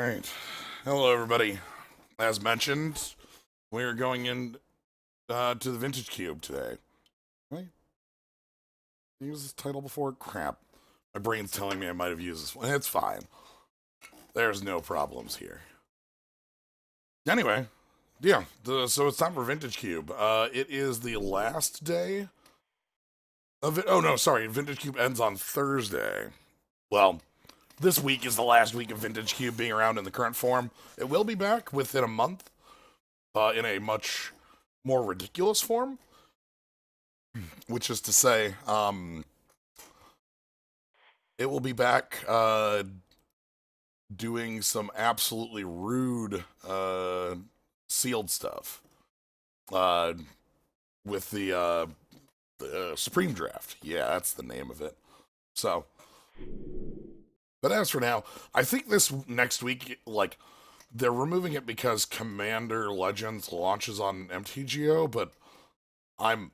Alright. Hello, everybody. As mentioned, we are going in to the Vintage Cube today. Right? I used this title before? Crap. My brain's telling me I might have used this one. It's fine. There's no problems here. Anyway, yeah, so it's time for Vintage Cube. It is the last day of it. Oh, no, sorry. Vintage Cube ends on Thursday. Well, this week is the last week of Vintage Cube being around in the current form. It will be back within a month in a much more ridiculous form, which is to say, it will be back doing some absolutely rude sealed stuff with the Supreme Draft. Yeah, that's the name of it. So, but as for now, I think this next week, like, they're removing it because Commander Legends launches on MTGO, but I'm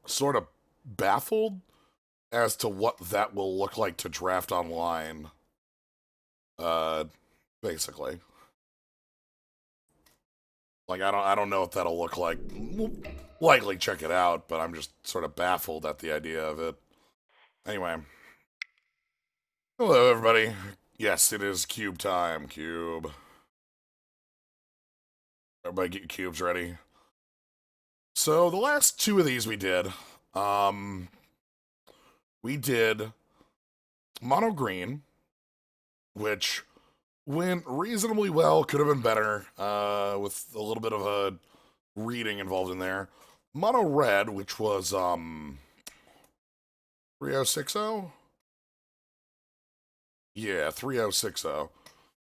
sort of baffled as to what that will look like to draft online. Basically, like I don't know what that'll look like. We'll likely check it out, but I'm just sort of baffled at the idea of it. Anyway, hello everybody. Yes, it is Cube time. Cube. Everybody, get your cubes ready. So the last two of these we did mono green, which went reasonably well, could have been better, with a little bit of a reading involved in there. Mono red, which was 3060? Yeah, 3060.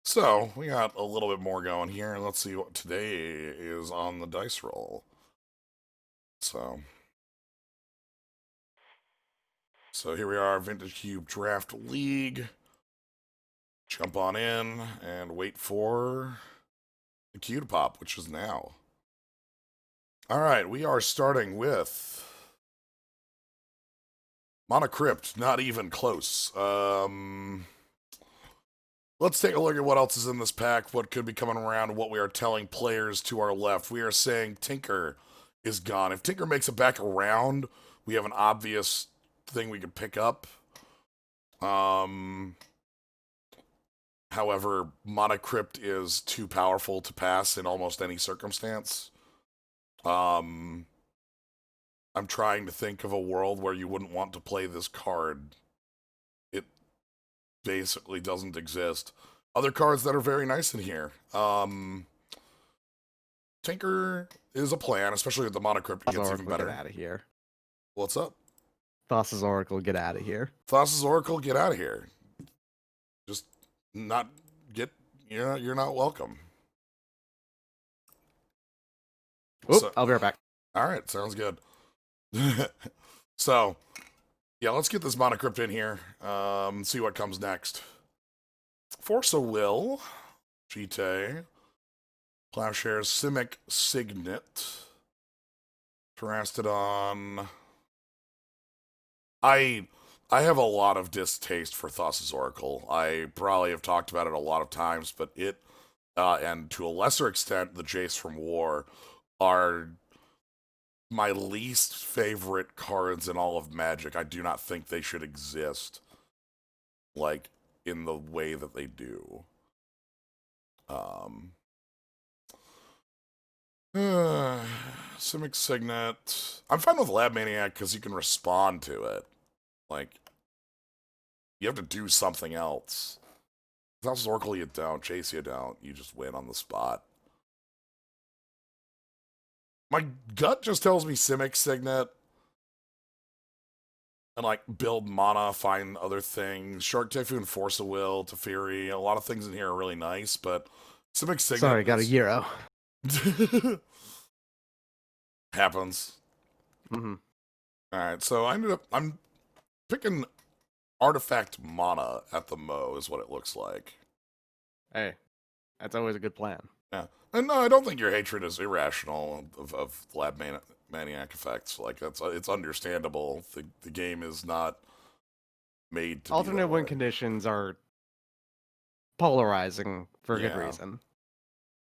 So we got a little bit more going here. Let's see what today is on the dice roll. So here we are, Vintage Cube Draft League. Jump on in and wait for the cue to pop, which is now. Alright, we are starting with Monocrypt, not even close. Let's take a look at what else is in this pack, what could be coming around, what we are telling players to our left. We are saying Tinker is gone. If Tinker makes it back around, we have an obvious thing we could pick up. However, Monocrypt is too powerful to pass in almost any circumstance. I'm trying to think of a world where you wouldn't want to play this card. It basically doesn't exist. Other cards that are very nice in here. Tinker is a plan, especially with the Monocrypt. It gets even better. Get out of here. What's up? Thassa's Oracle, get out of here. Thassa's Oracle, get out of here. Just not get. You're not welcome. Oop, I'll be right back. All right, sounds good. So, yeah, let's get this Monocrypt in here. See what comes next. Force of Will, Cheetah, Plowshares, Simic Signet, Terastodon. I have a lot of distaste for Thassa's Oracle. I probably have talked about it a lot of times, but it, and to a lesser extent, the Jace from War, are my least favorite cards in all of Magic. I do not think they should exist, like, in the way that they do. Simic Signet. I'm fine with Lab Maniac because you can respond to it. Like, you have to do something else. Thassa's Oracle, you don't. Chase, you don't. You just win on the spot. My gut just tells me Simic Signet. And, like, build mana, find other things. Shark Typhoon, Force of Will, Teferi. A lot of things in here are really nice, but Simic Signet. Sorry, got a Euro. Happens. Mm-hmm. Alright, so I'm picking Artifact Mana at the Mo, is what it looks like. Hey, that's always a good plan. Yeah. And no, I don't think your hatred is irrational of Lab Maniac effects. Like, it's understandable. The game is not made to Alternate be win conditions are polarizing for good Yeah. reason.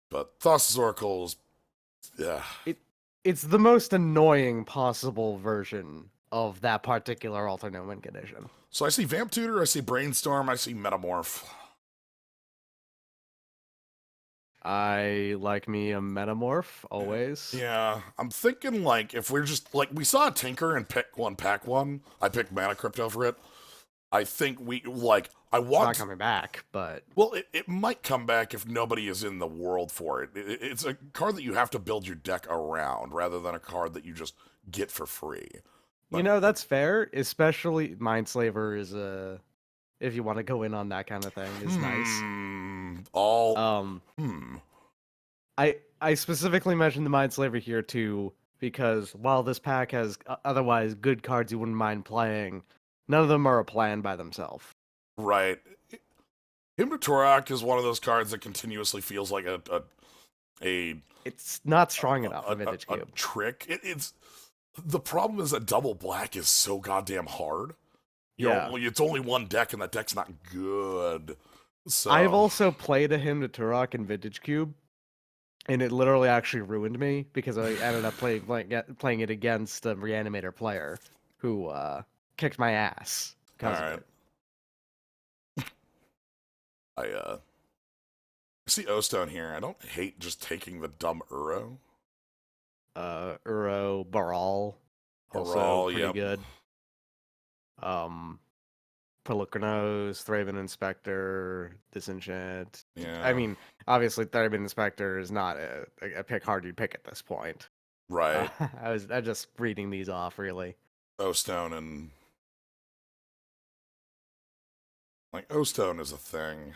But Thassa's Oracle is, yeah. It's the most annoying possible version of that particular alternate win condition. So I see Vamp Tutor, I see Brainstorm, I see Metamorph. I like me a metamorph always. Yeah, I'm thinking like if we're just like we saw a Tinker and pick one, pack one. I picked Mana Crypto for it. I think we like I It's not want. coming back, but Well, it might come back if nobody is in the world for it. It's a card that you have to build your deck around rather than a card that you just get for free. you But know that's fair. Especially Mindslaver is a if you want to go in on that kind of thing is nice. all Um, hmm. I specifically mentioned the Mindslaver here too because while this pack has otherwise good cards you wouldn't mind playing, none of them are a plan by themselves. Right. Hymn to Torak is one of those cards that continuously feels like a It's not strong enough in Vintage a Cube. trick. It's the problem is that double black is so goddamn hard. Yeah. It's only one deck, and that deck's not good. So I've also played a Hymn to Turok in Vintage Cube, and it literally actually ruined me because I ended up playing it against a Reanimator player who kicked my ass all because of right. it. I see O-Stone here. I don't hate just taking the dumb Uro. Uro Baral, also Baral, pretty yep. good. Pelicano's, Thraben Inspector, Disenchant. Yeah. I mean, obviously Thraben Inspector is not a pick hard you'd pick at this point. Right. I just reading these off really. O-Stone and like O-Stone is a thing.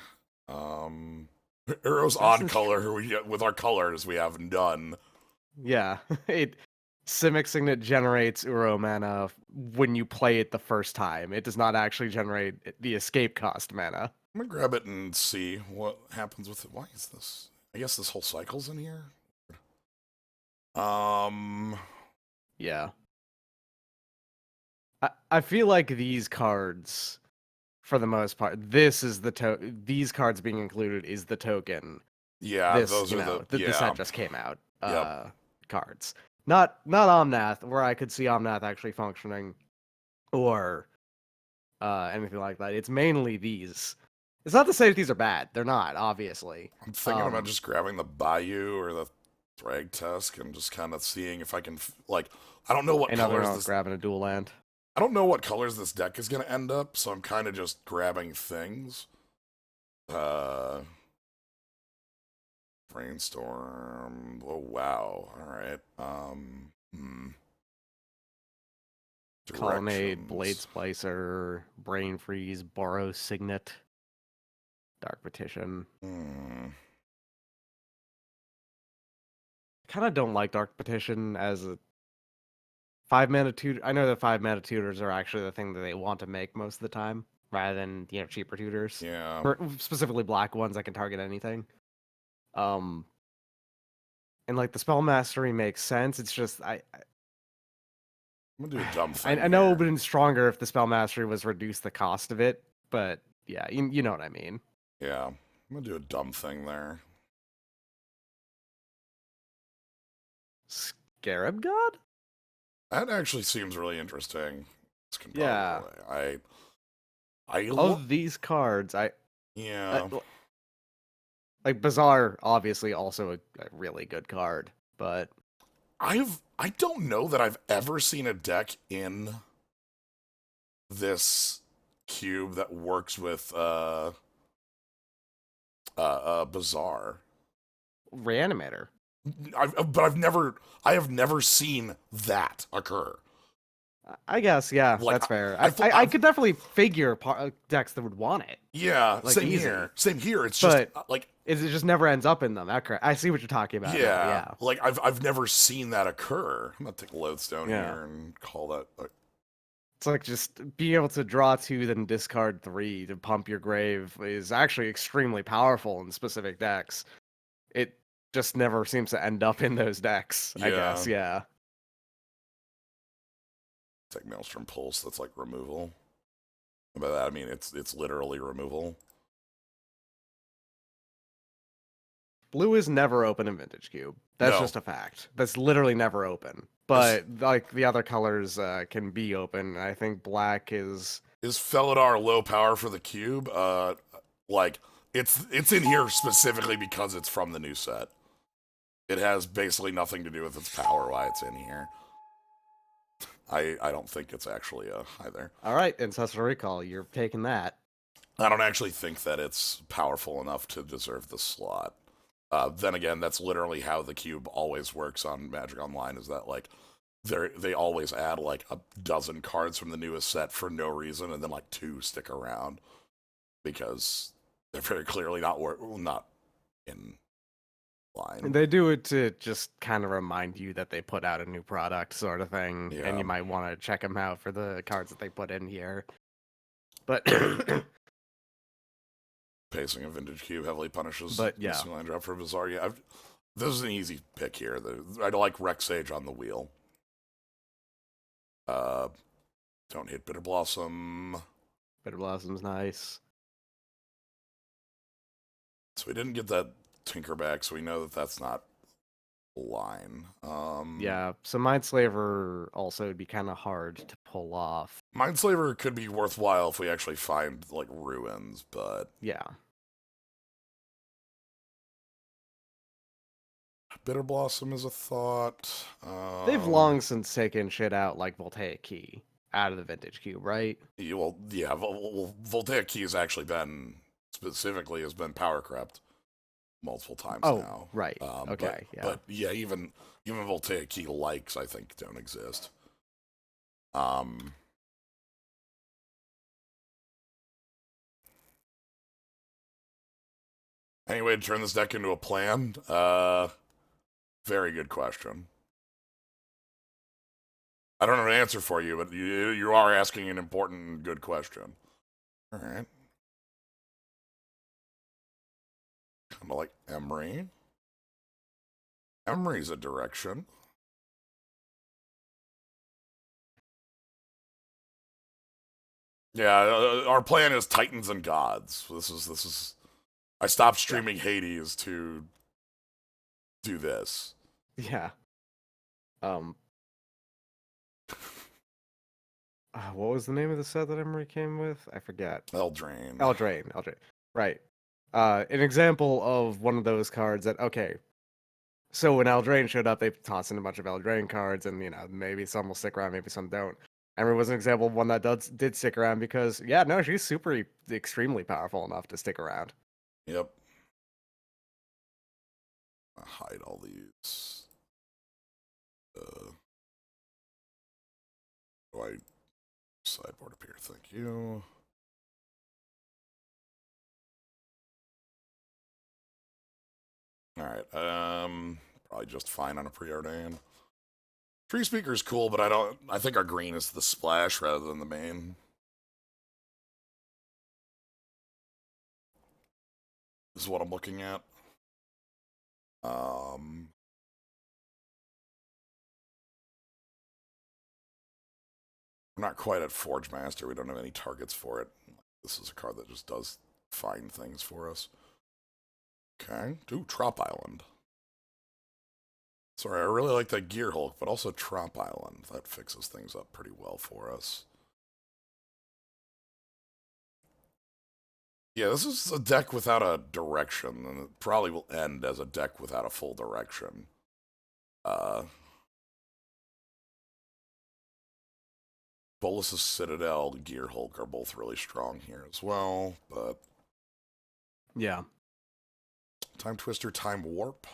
Uro's odd color who we with our colors we haven't done. Yeah, it Simic Signet generates Uro mana when you play it the first time. It does not actually generate the escape cost mana. I'm gonna grab it and see what happens with it. Why is this? I guess this whole cycle's in here. Yeah. I feel like these cards, for the most part, this is these cards being included is the token. Yeah, This, those you are know, the the set just came out. Yep. Cards. Not Omnath, where I could see Omnath actually functioning, or anything like that. It's mainly these. It's not to say that these are bad. They're not, obviously. I'm thinking about just grabbing the Bayou or the Thragtusk and just kind of seeing if I can like. I don't know what colors this. Grabbing a dual land. I don't know what colors this deck is gonna end up, so I'm kind of just grabbing things. Brainstorm. Oh wow. All right. Colonnade, Blade Directions. Splicer, Brain Freeze, Borrow Signet, Dark Petition. Kind of don't like Dark Petition as a 5-mana tutor. I know that 5-mana tutors are actually the thing that they want to make most of the time, rather than cheaper tutors. Yeah. Specifically black ones that can target anything. And like the spell mastery makes sense. It's just I'm gonna do a dumb thing. I know it would have been stronger if the spell mastery was reduced the cost of it, but yeah, you know what I mean. Yeah. I'm gonna do a dumb thing there. Scarab God? That actually seems really interesting. Yeah. I Of these cards, yeah. like Bazaar, obviously also a really good card, but I don't know that I've ever seen a deck in this cube that works with Bazaar. Reanimator. I have never seen that occur. I guess, yeah, Like, that's fair. I I could definitely figure decks that would want it. Yeah, Like, same easy. here. Same here. It's just like it just never ends up in them. I see what you're talking about. yeah, now, yeah. like I've never seen that occur. I'm gonna take Lodestone Yeah. here and call that. It's like just being able to draw 2, then discard 3 to pump your grave is actually extremely powerful in specific decks. It just never seems to end up in those decks, I guess, yeah. Take Maelstrom Pulse, that's like removal. By that I mean it's literally removal. Blue is never open in Vintage Cube. That's No. just a fact. That's literally never open. But like the other colors can be open. I think black is Is Felidar low power for the cube? Like it's in here specifically because it's from the new set. It has basically nothing to do with its power why it's in here. I don't think it's actually high there. all right. Ancestral Recall, you're taking that. I don't actually think that it's powerful enough to deserve the slot. Then again, that's literally how the cube always works on Magic Online. Is that like they always add like a dozen cards from the newest set for no reason, and then like 2 stick around because they're very clearly not in line. And they do it to just kind of remind you that they put out a new product, sort of thing, Yeah. and you might want to check them out for the cards that they put in here. But Pacing of Vintage Cube heavily punishes But, yeah. missing land drop for Bizarre. Yeah, this is an easy pick here. I like Rex Sage on the wheel. Don't hit Bitter Blossom. Bitter Blossom's nice. So we didn't get that Tinker back, so we know that that's not line. Yeah, so Mindslaver also would be kind of hard to pull off. Mindslaver could be worthwhile if we actually find like ruins, but Yeah. Bitter Blossom is a thought. They've long since taken shit out like Voltaic Key out of the Vintage Cube, right? Well, yeah, Voltaic Key has actually been specifically has been power crept multiple times now. Right. Okay. Yeah. But yeah, even Voltaic Key likes I think don't exist. Any way to turn this deck into a plan? Very good question. I don't have an answer for you, but you are asking an important and good question. All right. Kind of like Emery. Emery's a direction. Yeah, our plan is Titans and Gods. This is. I stopped streaming Hades to do this. Yeah. What was the name of the set that Emery came with? I forget. Eldraine. Eldraine. Right. An example of one of those cards that, okay, so when Eldraine showed up, they tossed in a bunch of Eldraine cards, and, maybe some will stick around, maybe some don't. Emery was an example of one that did stick around because, yeah, no, she's extremely powerful enough to stick around. Yep. I'll hide all these. Do I sideboard up here? Thank you. All right. Probably just fine on a preordained. Tree Speaker is cool, but I think our green is the splash rather than the main. This is what I'm looking at. We're not quite at Forge Master. We don't have any targets for it. This is a card that just does fine things for us. Okay. Ooh, Trop Island. Sorry, I really like that Gear Hulk, but also Trop Island. That fixes things up pretty well for us. Yeah, this is a deck without a direction, and it probably will end as a deck without a full direction. Bolus's Citadel, Gear Hulk are both really strong here as well, but... Yeah. Time Twister, Time Warp.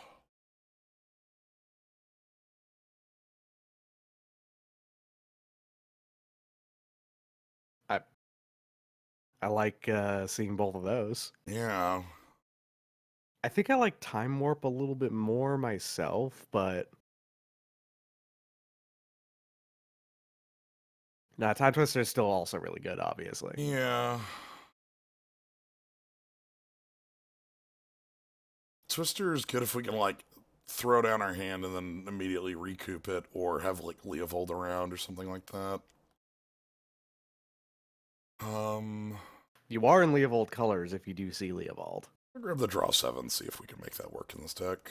I like seeing both of those. Yeah. I think I like Time Warp a little bit more myself, but no, Time Twister is still also really good, obviously. Yeah. Twister is good if we can, like, throw down our hand and then immediately recoup it, or have, like, Leovold around or something like that. You are in Leovold colors if you do see Leovold. I'll grab the draw 7, see if we can make that work in this deck.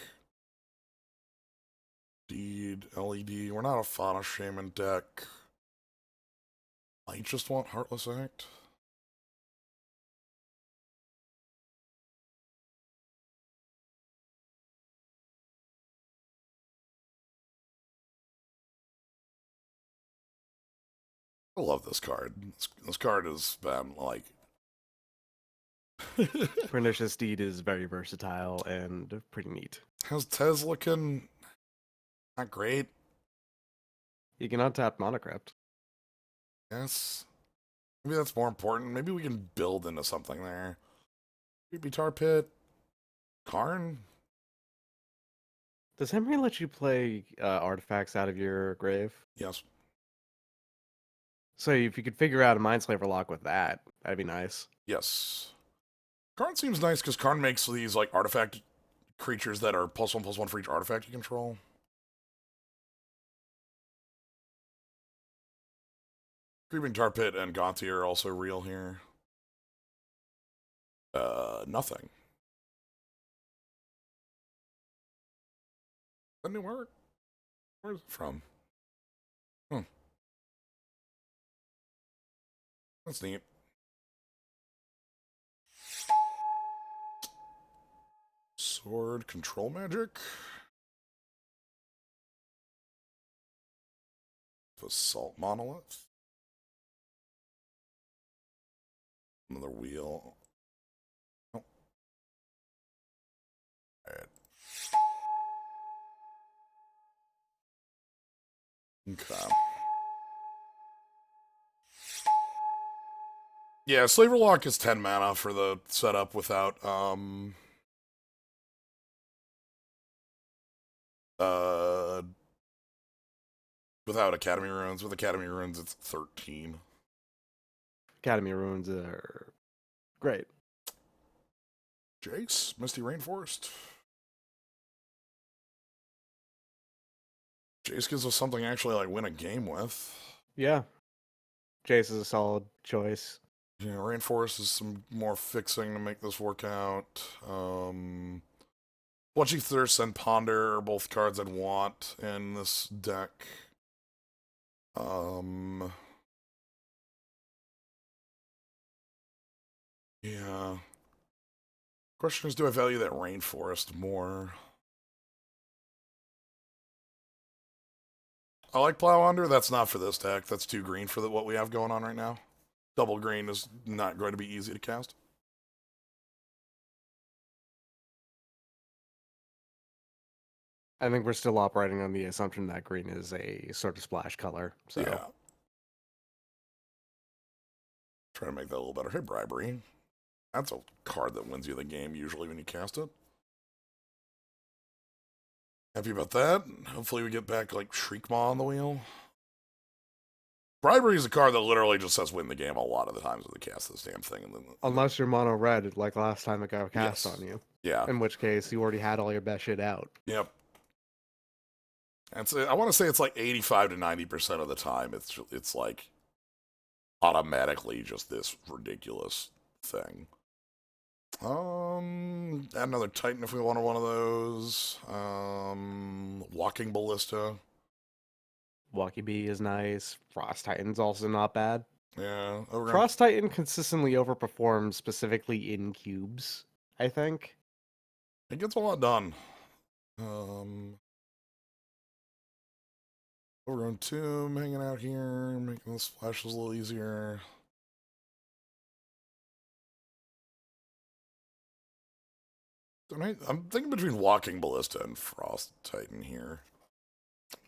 Deed, LED. We're not a Fauna Shaman deck. I just want Heartless Act. I love this card. This card has been like. Pernicious Deed is very versatile and pretty neat. How's Tez looking? Not great. You can untap Monocrypt. Yes. Maybe that's more important. Maybe we can build into something there. Creepy Tar Pit. Karn? Does Henry let you play artifacts out of your grave? Yes. So if you could figure out a Mindslaver lock with that, that'd be nice. Yes. Karn seems nice because Karn makes these like artifact creatures that are +1/+1 for each artifact you control. Creeping Tar Pit and Gonti are also real here. Nothing. That new art? Where's it from? Hmm. That's neat. Sword control magic. Assault monolith. Another wheel. Oh. Alright. Okay. Yeah, Slaver Lock is 10 mana for the setup without uh without Academy Runes. With Academy Runes it's 13. Academy Ruins are great. Jace, Misty Rainforest. Jace gives us something to actually like win a game with. Yeah. Jace is a solid choice. Yeah, Rainforest is some more fixing to make this work out. Watching Thirst and Ponder are both cards I'd want in this deck. Yeah. Question is, do I value that Rainforest more? I like Plow Under. That's not for this deck. That's too green for what we have going on right now. Double green is not going to be easy to cast. I think we're still operating on the assumption that green is a sort of splash color. So Yeah. Try to make that a little better. Hey, Bribery. That's a card that wins you the game usually when you cast it. Happy about that. Hopefully we get back like Shriekmaw on the wheel. Bribery is a card that literally just says win the game a lot of the times when they cast this damn thing. And then, unless you're mono red, like last time it got cast Yes. on you. Yeah. In which case you already had all your best shit out. Yep. And so I want to say it's like 85 to 90% of the time it's like automatically just this ridiculous thing. Add another Titan if we wanted one of those. Walking Ballista. Walkie Bee is nice. Frost Titan's also not bad. Yeah. Frost Titan consistently overperforms specifically in cubes, I think. It gets a lot done. Overgrown Tomb hanging out here, making the splashes a little easier. I'm thinking between Walking Ballista and Frost Titan here. I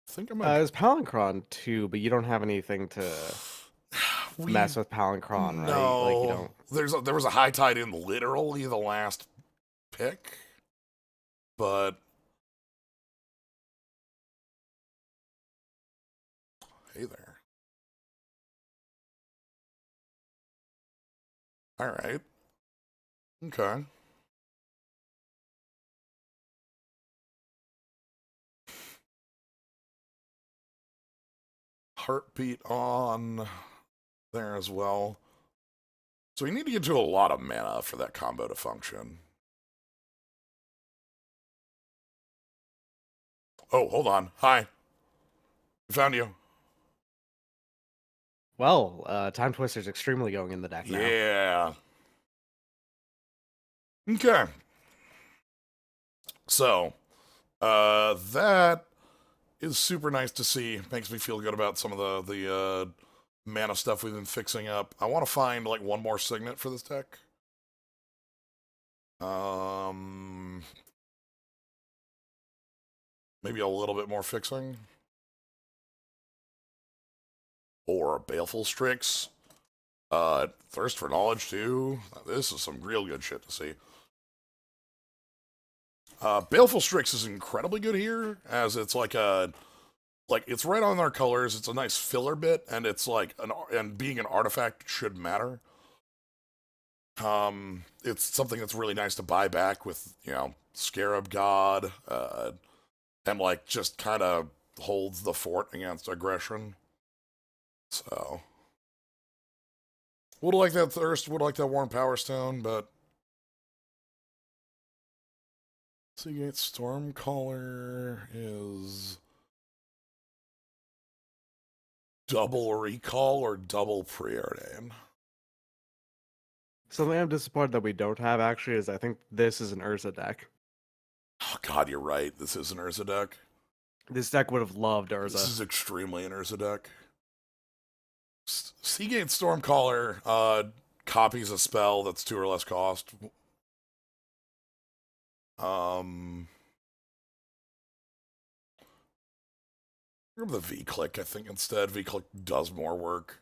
think I might. There's Palinchron too, but you don't have anything to mess with Palinchron, right? Like you don't. There was a High Tide in literally the last pick, but hey there. All right. Okay. Heartbeat on there as well. So we need to get to a lot of mana for that combo to function. Oh, hold on. Hi. We found you. Well, Time Twister's extremely going in the deck now. Yeah. Okay. So, that is super nice to see. Makes me feel good about some of the mana stuff we've been fixing up. I want to find like one more signet for this deck. Maybe a little bit more fixing. Or Baleful Strix. Thirst for Knowledge too. This is some real good shit to see. Baleful Strix is incredibly good here, as it's like it's right on our colors. It's a nice filler bit, and it's like and being an artifact should matter. It's something that's really nice to buy back with, Scarab God, and like just kind of holds the fort against aggression. So, would like that Thirst, would like that Warm Power Stone, but Seagate Stormcaller is double recall or double preordain. Something I'm disappointed that we don't have actually is I think this is an Urza deck. Oh god, you're right. This is an Urza deck. This deck would have loved Urza. This is extremely an Urza deck. Seagate Stormcaller copies a spell that's 2 or less cost. Remember the V-Click, I think, instead. V-Click does more work.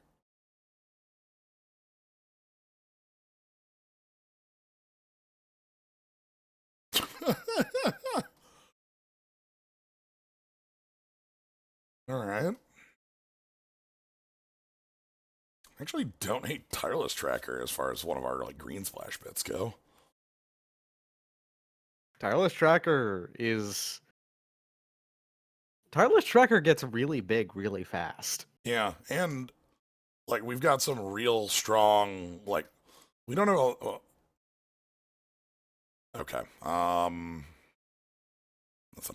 Alright. I actually don't hate Tireless Tracker as far as one of our green splash bits go. Tireless Tracker gets really big really fast. Yeah, and we've got some real strong we don't know. Okay. Nothing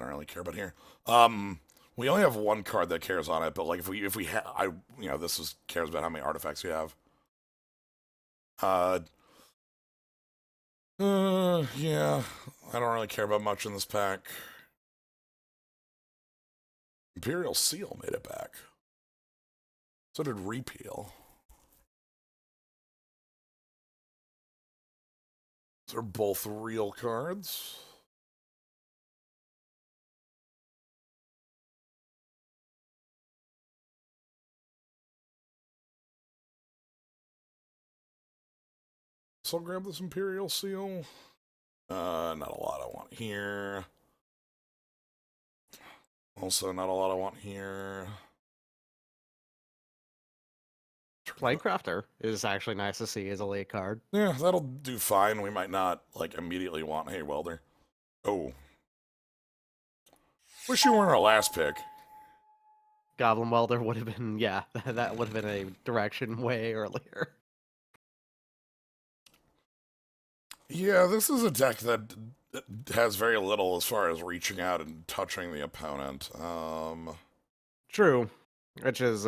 I really care about here. We only have one card that cares on it, but if we have, this cares about how many artifacts we have. Yeah, I don't really care about much in this pack. Imperial Seal made it back. So did Repeal. These are both real cards. So I'll grab this Imperial Seal. Not a lot I want here. Also, not a lot I want here. Playcrafter is actually nice to see as a late card. Yeah, that'll do fine. We might not, immediately want Hey Welder. Oh. Wish you weren't our last pick. Goblin Welder would have been, yeah, that would have been a direction way earlier. Yeah, this is a deck that has very little as far as reaching out and touching the opponent. True. Which is,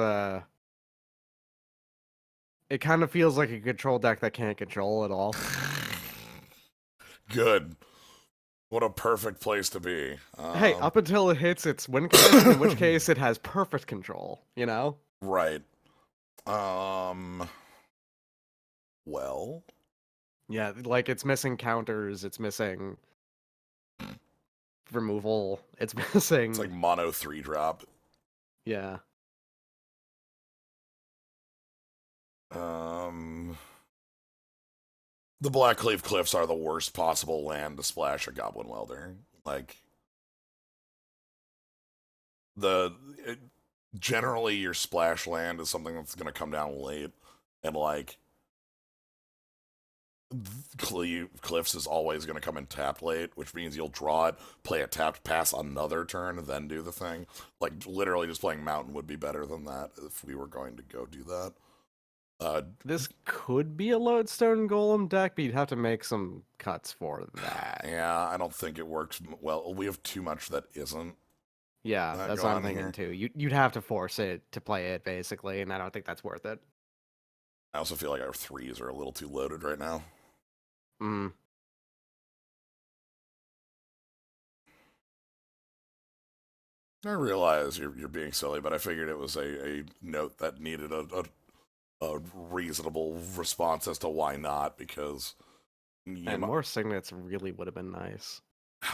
it kind of feels like a control deck that can't control at all. Good. What a perfect place to be. Hey, up until it hits its win condition, in which case it has perfect control, you know? Right. Well. Yeah, it's missing counters, it's missing removal, it's missing... It's like mono 3-drop. Yeah. The Blackcleave Cliffs are the worst possible land to splash a Goblin Welder. Generally your splash land is something that's going to come down late, and Cliffs is always going to come in tapped late, which means you'll draw it, play it tapped, pass another turn, and then do the thing. Literally just playing Mountain would be better than that if we were going to go do that. This could be a Lodestone Golem deck, but you'd have to make some cuts for that. Yeah, I don't think it works well. We have too much that isn't. Yeah, that's what I'm going thinking here. too. You'd have to force it to play it basically, and I don't think that's worth it. I also feel like our threes are a little too loaded right now. Mm. I realize you're being silly, but I figured it was a note that needed a reasonable response as to why not, because And more signets really would have been nice.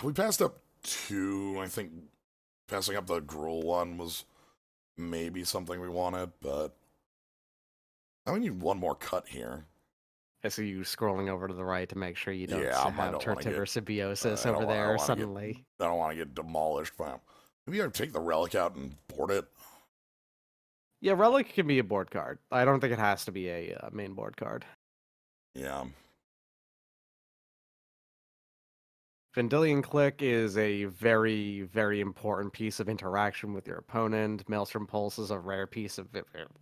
we passed up two. I think passing up the Gruul one was maybe something we wanted, but I need one more cut here. I see you scrolling over to the right to make sure you don't Yeah, I have don't wanna get- Turtiver Symbiosis I over don't there wanna suddenly. I don't want to get demolished. But maybe I take the relic out and board it. Yeah, Relic can be a board card. I don't think it has to be a main board card. Yeah. Vendilion Click is a very, very important piece of interaction with your opponent. Maelstrom Pulse is a rare piece of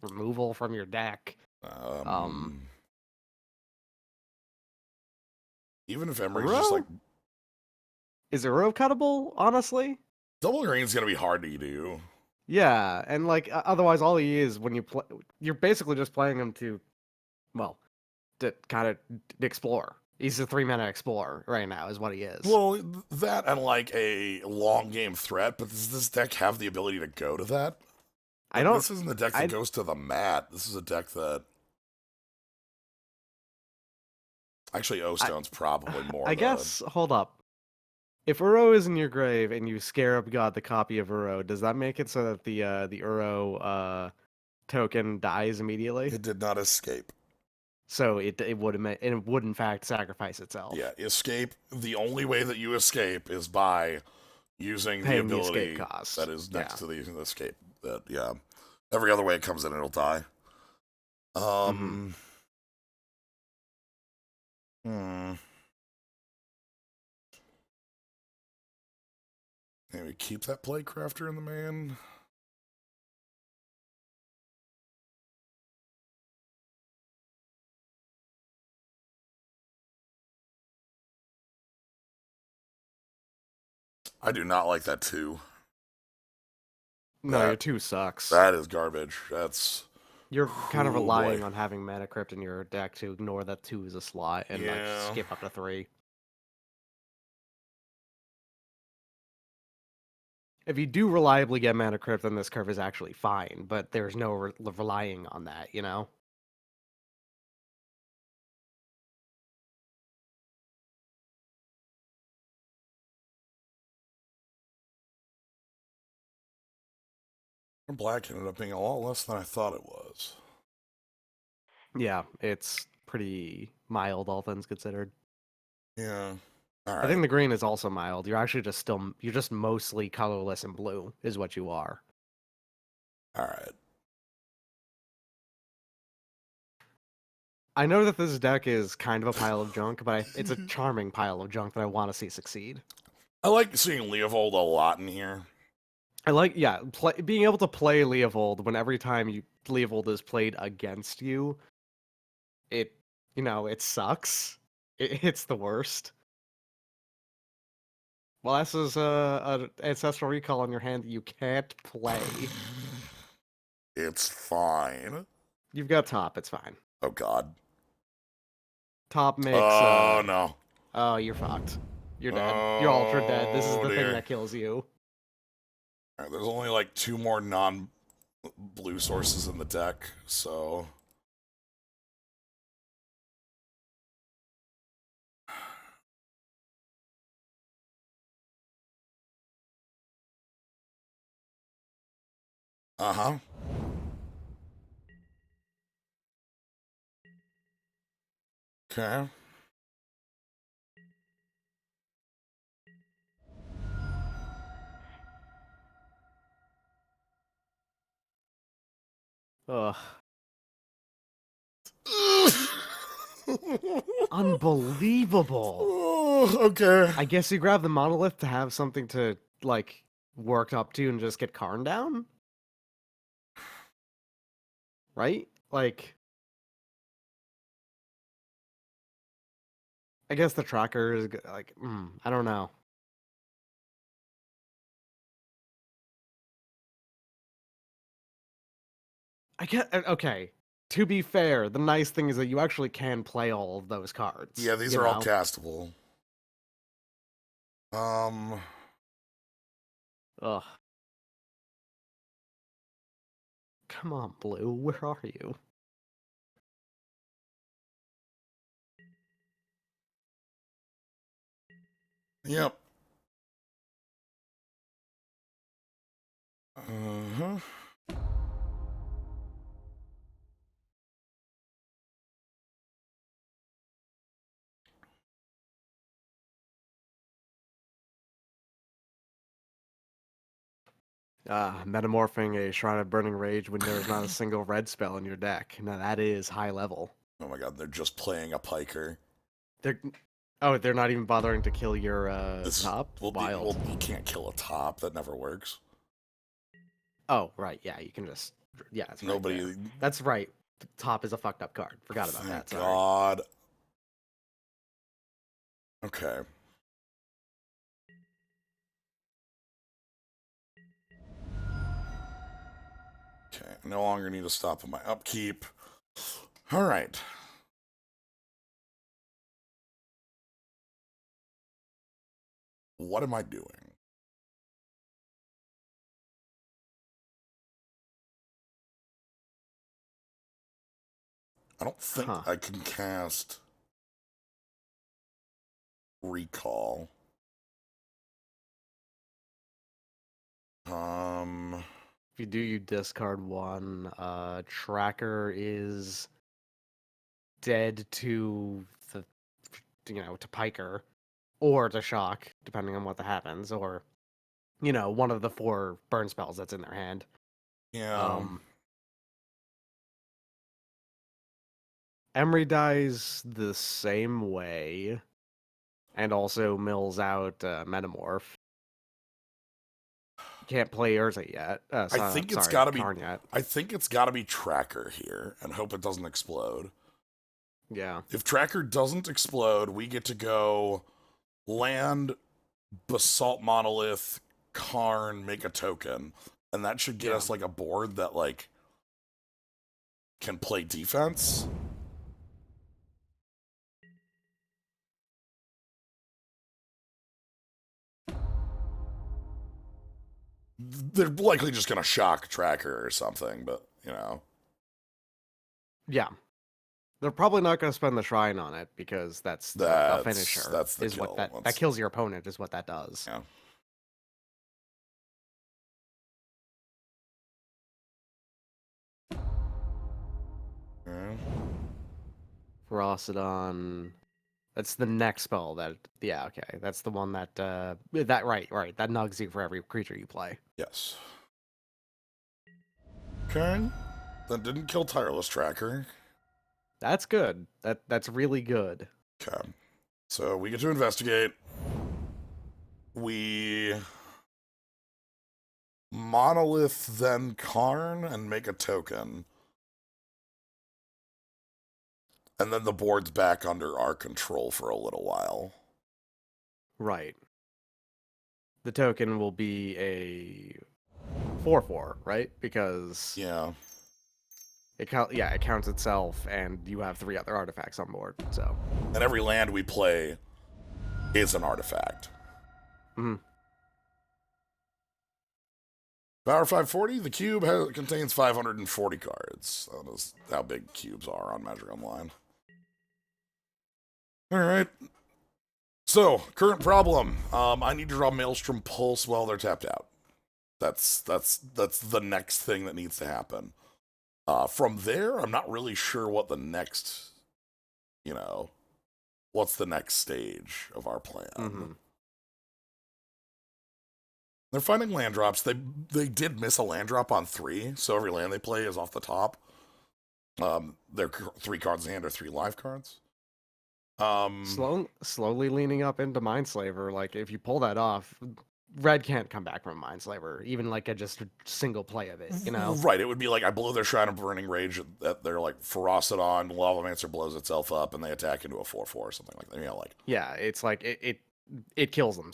removal from your deck. Even if Emery's just like is Uro cuttable, honestly? double green's gonna be hard to do. Yeah, and like otherwise, all he is when you play, you're basically just playing him to, well, to kind of explore. He's a 3-mana explorer right now, is what he is. Well, that and like a long game threat, but does this deck have the ability to go to that? I don't. This isn't a deck that goes to the mat. This is a deck that actually O-Stone's probably more. I guess. Hold up. If Uro is in your grave and you Scarab God the copy of Uro, does that make it so that the Uro token dies immediately? It did not escape. So it would in fact sacrifice itself. Yeah, escape. The only way that you escape is by using the ability that is next to the escape. That every other way it comes in, it'll die. Maybe keep that Playcrafter in the main. I do not like that 2. No, your 2 sucks. That is garbage. That's you're kind of relying on having Mana Crypt in your deck to ignore that 2 is a slot and like skip up to 3. If you do reliably get Mana Crypt, then this curve is actually fine, but there's no relying on that, you know? Black ended up being a lot less than I thought it was. Yeah, it's pretty mild, all things considered. Yeah. All right. I think the green is also mild. You're actually you're just mostly colorless and blue, is what you are. All right. I know that this deck is kind of a pile of junk, but it's a charming pile of junk that I want to see succeed. I like seeing Leovold a lot in here. I like, being able to play Leovold when every time Leovold is played against you, it sucks. It's the worst. Well, this is an Ancestral Recall on your hand that you can't play. It's fine. You've got top, it's fine. Oh, God. Top makes... Oh, no. Oh, you're fucked. You're dead. You're ultra dead. This is the thing that kills you. All right, there's only like 2 more non-blue sources in the deck, so... Uh-huh. Okay. Ugh. Unbelievable. Oh, okay. I guess you grab the monolith to have something to, like, work up to and just get Karn down? Right? Like... I guess the tracker is like, I don't know. I get okay. To be fair, the nice thing is that you actually can play all of those cards. Yeah, these you are all know? castable. Ugh. Come on, Blue. Where are you? Yep. Uh-huh. Metamorphing a Shrine of Burning Rage when there's not a single red spell in your deck. Now that is high level. Oh my god, they're just playing a piker. They're they're not even bothering to kill your This top? well, Wild. you can't kill a top. That never works. Oh, right, yeah, you can just yeah, that's right there. Nobody. That's right. Top is a fucked up card. Forgot about Thank that, sorry. God. Okay. Okay. No longer need to stop at my upkeep. All right. What am I doing? I don't think Huh. I can cast Recall. If you do, you discard one. Tracker is dead to the to Piker or to Shock, depending on what that happens, or one of the 4 burn spells that's in their hand. Yeah. Emery dies the same way, and also mills out Metamorph. Can't play Urza yet. I think it's Sorry, got to be. Karn yet. I think it's got to be Tracker here, and hope it doesn't explode. Yeah. If Tracker doesn't explode, we get to go land, Basalt Monolith, Karn, make a token, and that should get Yeah. us like a board that like can play defense. They're likely just gonna shock Tracker or something, but Yeah. They're probably not going to spend the shrine on it because that's the finisher. that's the is kill. what that kills your opponent is what that does. Yeah. Yeah. Ferocidon. That's the next spell that yeah, okay. That's the one that right. That nugs you for every creature you play. Yes. Okay. That didn't kill Tireless Tracker. That's good. That's really good. Okay. So we get to investigate. We Monolith, then Karn, and make a token. And then the board's back under our control for a little while. Right. The token will be a 4/4, right? Because Yeah. it counts itself and you have 3 other artifacts on board. So, And every land we play is an artifact. mhm. Power 540, the cube contains 540 cards. That is how big cubes are on Magic Online. All right. So, current problem. I need to draw Maelstrom Pulse while they're tapped out. That's the next thing that needs to happen. From there, I'm not really sure what the next, what's the next stage of our plan. Mm-hmm. They're finding land drops. They did miss a land drop on 3, so every land they play is off the top. Their 3 cards in hand are 3 live cards. Slowly leaning up into Mindslaver. Like if you pull that off, red can't come back from a Mindslaver, even like a just a single play of it, you know? Right, it would be like I blow their Shrine of Burning Rage that they're like Ferocidon, Lavamancer blows itself up, and they attack into a 4/4 or something like that. You know, like Yeah, it's like it kills them.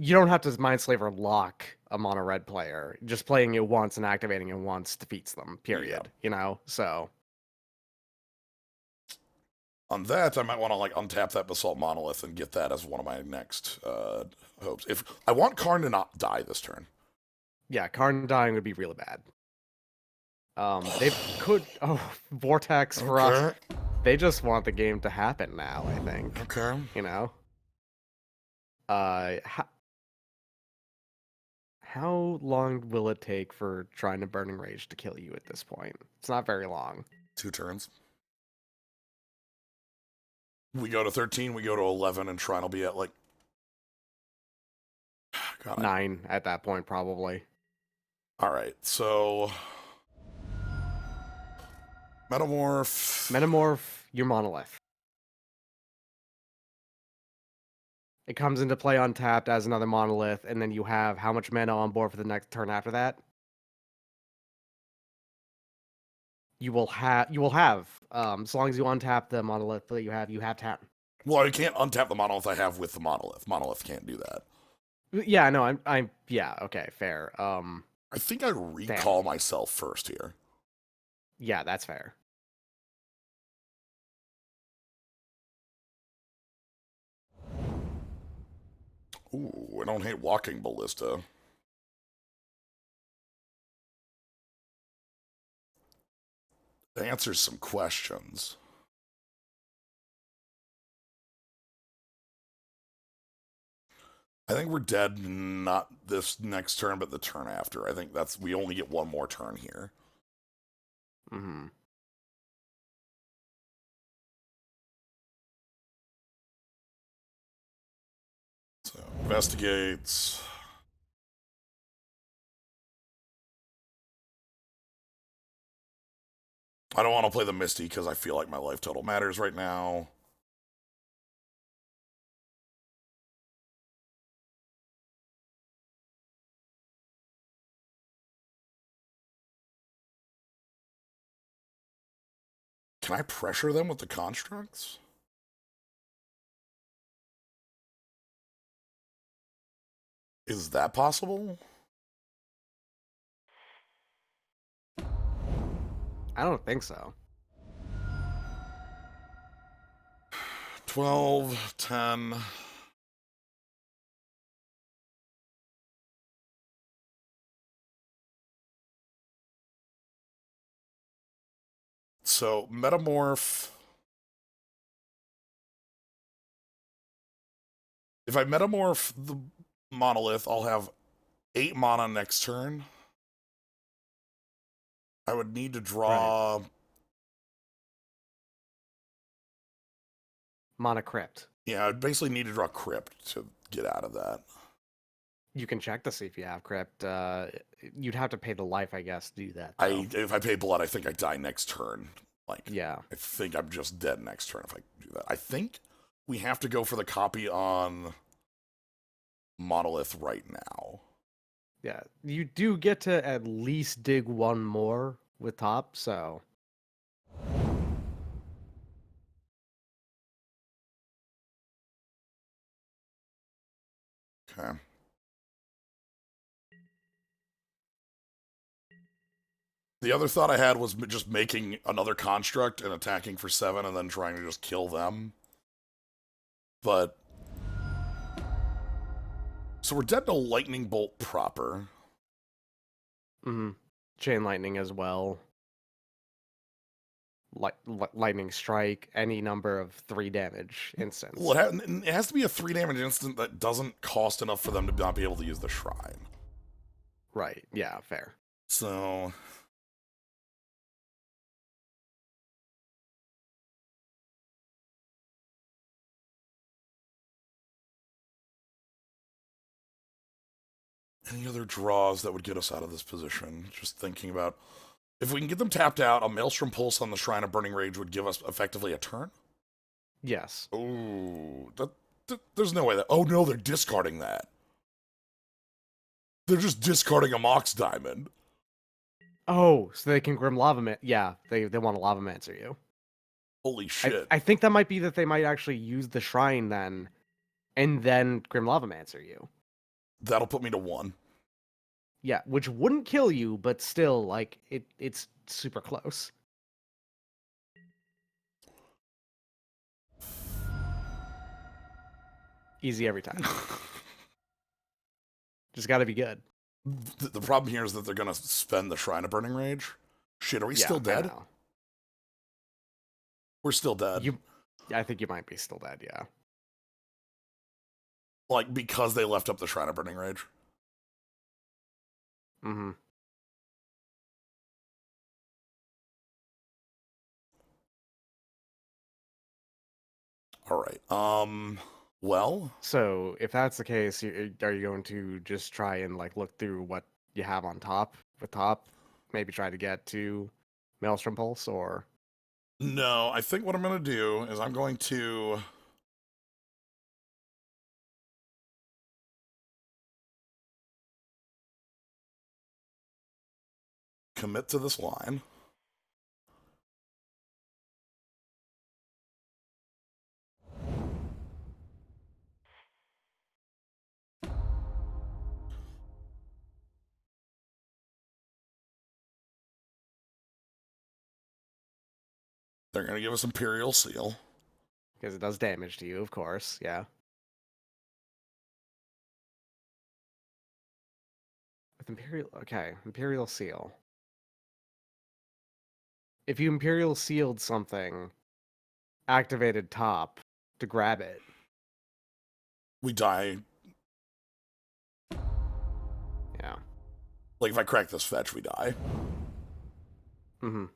You don't have to Mindslaver lock a mono red player. Just playing it once and activating it once defeats them. Period. Yeah. You know, so on that, I might want to like untap that Basalt Monolith and get that as one of my next hopes. If I want Karn to not die this turn. yeah, Karn dying would be really bad. They could Vortex for us. They just want the game to happen now, I think. Okay. You know? How long will it take for Shrine of Burning Rage to kill you at this point? It's not very long. 2 turns. We go to 13, we go to 11, and Shrine will be at like God, 9 at that point, probably. All right, so Metamorph. Metamorph your Monolith. It comes into play untapped as another Monolith, and then you have how much mana on board for the next turn after that? You will have as long as you untap the Monolith that you have 10. Well, I can't untap the Monolith I have with the Monolith. Monolith can't do that. Yeah, no, I'm yeah, okay, fair. I think I recall myself first here. Yeah, that's fair. Ooh, I don't hate Walking Ballista. It answers some questions. I think we're dead not this next turn, but the turn after. I think we only get one more turn here. Mm-hmm. So, investigates. I don't want to play the Misty because I feel like my life total matters right now. Can I pressure them with the constructs? Is that possible? I don't think so. 12, 10. So, Metamorph. If I Metamorph the Monolith, I'll have 8 mana next turn. I would need to draw... Mana Crypt. Yeah, I'd basically need to draw Crypt to get out of that. You can check to see if you have Crypt. You'd have to pay the life, I guess, to do that. If I pay blood, I think I die next turn. Like, yeah. I think I'm just dead next turn if I do that. I think we have to go for the copy on Monolith right now. Yeah, you do get to at least dig one more with top, so... Okay. The other thought I had was just making another construct and attacking for 7 and then trying to just kill them. But... So we're dead to Lightning Bolt proper. Mm-hmm. Chain Lightning as well. Lightning Strike, any number of 3 damage instants. Well, it has to be a 3 damage instant that doesn't cost enough for them to not be able to use the Shrine. Right, yeah, fair. So... Any other draws that would get us out of this position? Just thinking about... If we can get them tapped out, a Maelstrom Pulse on the Shrine of Burning Rage would give us effectively a turn? Yes. Ooh, that There's no way that. Oh no, they're discarding that. They're just discarding a Mox Diamond. Oh, so they can Grim Lava Yeah, they want to Lava Mancer you. Holy shit. I think that might be that they might actually use the shrine then, and then Grim Lava Mancer you. That'll put me to 1. Yeah, which wouldn't kill you, but still, like, it's super close. Easy every time. Just gotta be good. The problem here is that they're gonna spend the Shrine of Burning Rage. Shit, are we still dead? We're still dead. I think you might be still dead, yeah. Like, because they left up the Shrine of Burning Rage. Mm-hmm. Alright, well... So, if that's the case, are you going to just try and, like, look through what you have on top, with top? Maybe try to get to Maelstrom Pulse, or... No, I think what I'm gonna do is I'm going to... commit to this line. They're gonna give us Imperial Seal. Because it does damage to you, of course, yeah. With Imperial Seal. If you Imperial Sealed something, activated top to grab it. We die. Yeah. Like, if I crack this fetch, we die. Mm-hmm.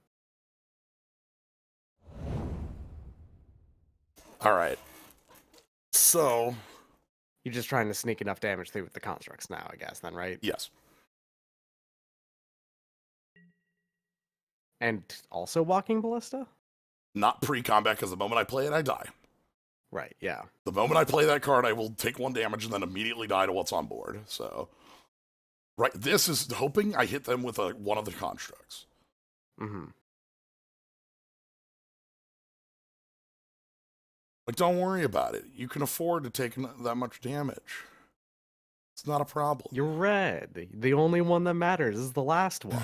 Alright. So... You're just trying to sneak enough damage through with the constructs now, I guess, then, right? Yes. And also Walking Ballista? Not pre-combat, because the moment I play it, I die. Right, yeah. The moment I play that card, I will take 1 damage and then immediately die to what's on board. So... Right, this is hoping I hit them with one of the constructs. Mm-hmm. Like, don't worry about it. You can afford to take that much damage. It's not a problem. You're red. The only one that matters is the last one.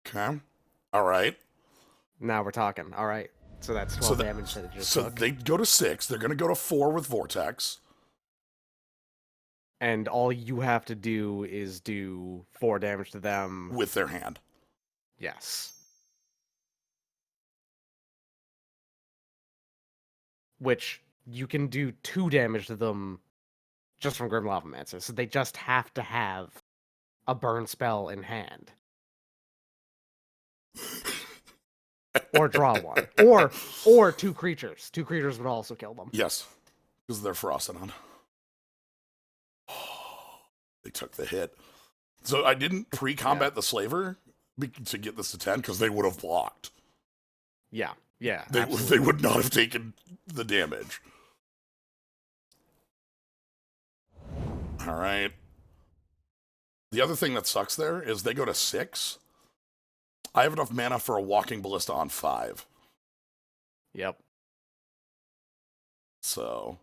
Okay. All right. Now we're talking. All right. So that's 12 damage that it just took. So they go to 6. They're going to go to 4 with Vortex. And all you have to do is do 4 damage to them. With their hand. Yes. Which you can do 2 damage to them just from Grim Lava Mancer. So they just have to have a burn spell in hand. Or draw one. Or 2 creatures. 2 creatures would also kill them. Yes. Because they're frosted on. They took the hit. So I didn't pre-combat the Slaver to get this to 10 because they would have blocked. Yeah. Yeah. They would not have taken the damage. All right. The other thing that sucks there is they go to 6. I have enough mana for a Walking Ballista on 5. Yep. So...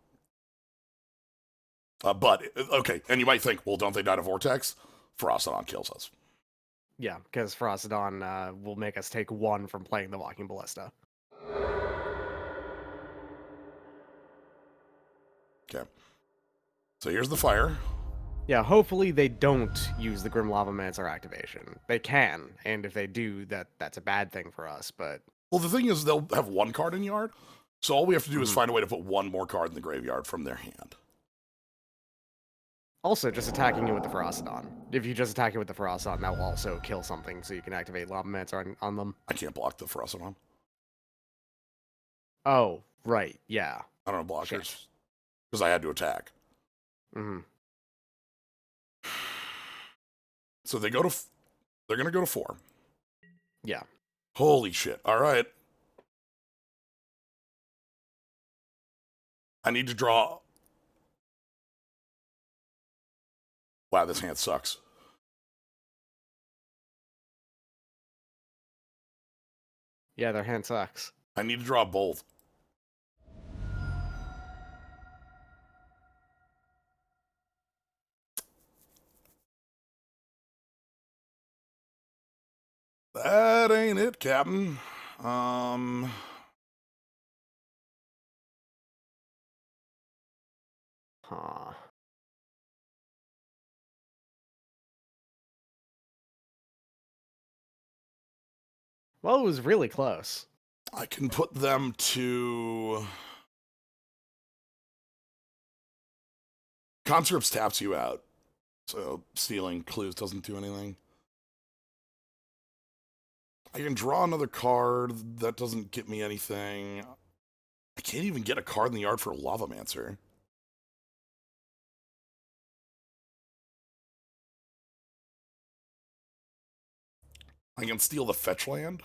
but, okay, and you might think, well, don't they die to Vortex? Frostodon kills us. Yeah, because Frostodon will make us take 1 from playing the Walking Ballista. Okay. So here's the fire. Yeah, hopefully they don't use the Grim Lava Mancer activation. They can, and if they do, that's a bad thing for us, but... Well, the thing is, they'll have 1 card in yard, so all we have to do is find a way to put 1 more card in the graveyard from their hand. Also, just attacking you with the Frostodon. If you just attack it with the Frostodon, that will also kill something, so you can activate Lava Mancer on them. I can't block the Frostodon. Oh, right, yeah. I don't have blockers. Because I had to attack. Mm-hmm. So they go to... They're going to go to 4. Yeah. Holy shit. All right. I need to draw. Wow, this hand sucks. Yeah, their hand sucks. I need to draw both. That ain't it, Captain. Um, Huh. Well, it was really close. I can put them to. Conscripts taps you out, so stealing clues doesn't do anything. I can draw another card. That doesn't get me anything. I can't even get a card in the yard for a Lavamancer. I can steal the fetch land.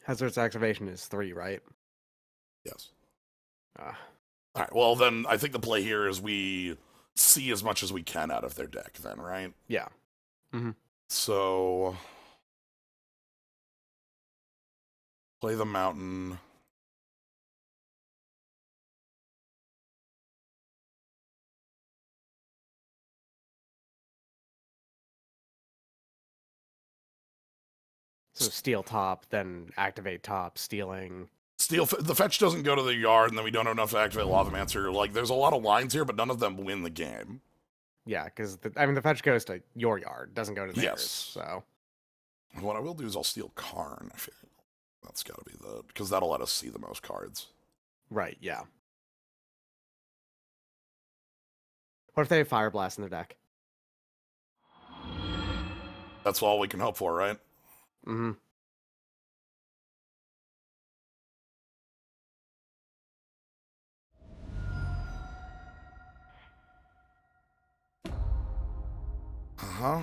Hazard's activation is 3, right? Yes. Ah. All right. Well, then I think the play here is we see as much as we can out of their deck. Then, right? Yeah. Mm-hmm. So play the mountain. So steal top, then activate top, stealing. Steal the fetch doesn't go to the yard, and then we don't have enough to activate Lavamancer. Like, there's a lot of lines here, but none of them win the game. Yeah, because the fetch goes to your yard, doesn't go to theirs. Yes. So What I will do is I'll steal Karn. I feel that's got to be because that'll let us see the most cards. right, yeah. What if they have Fire Blast in their deck? That's all we can hope for, right? Mm-hmm. Uh-huh.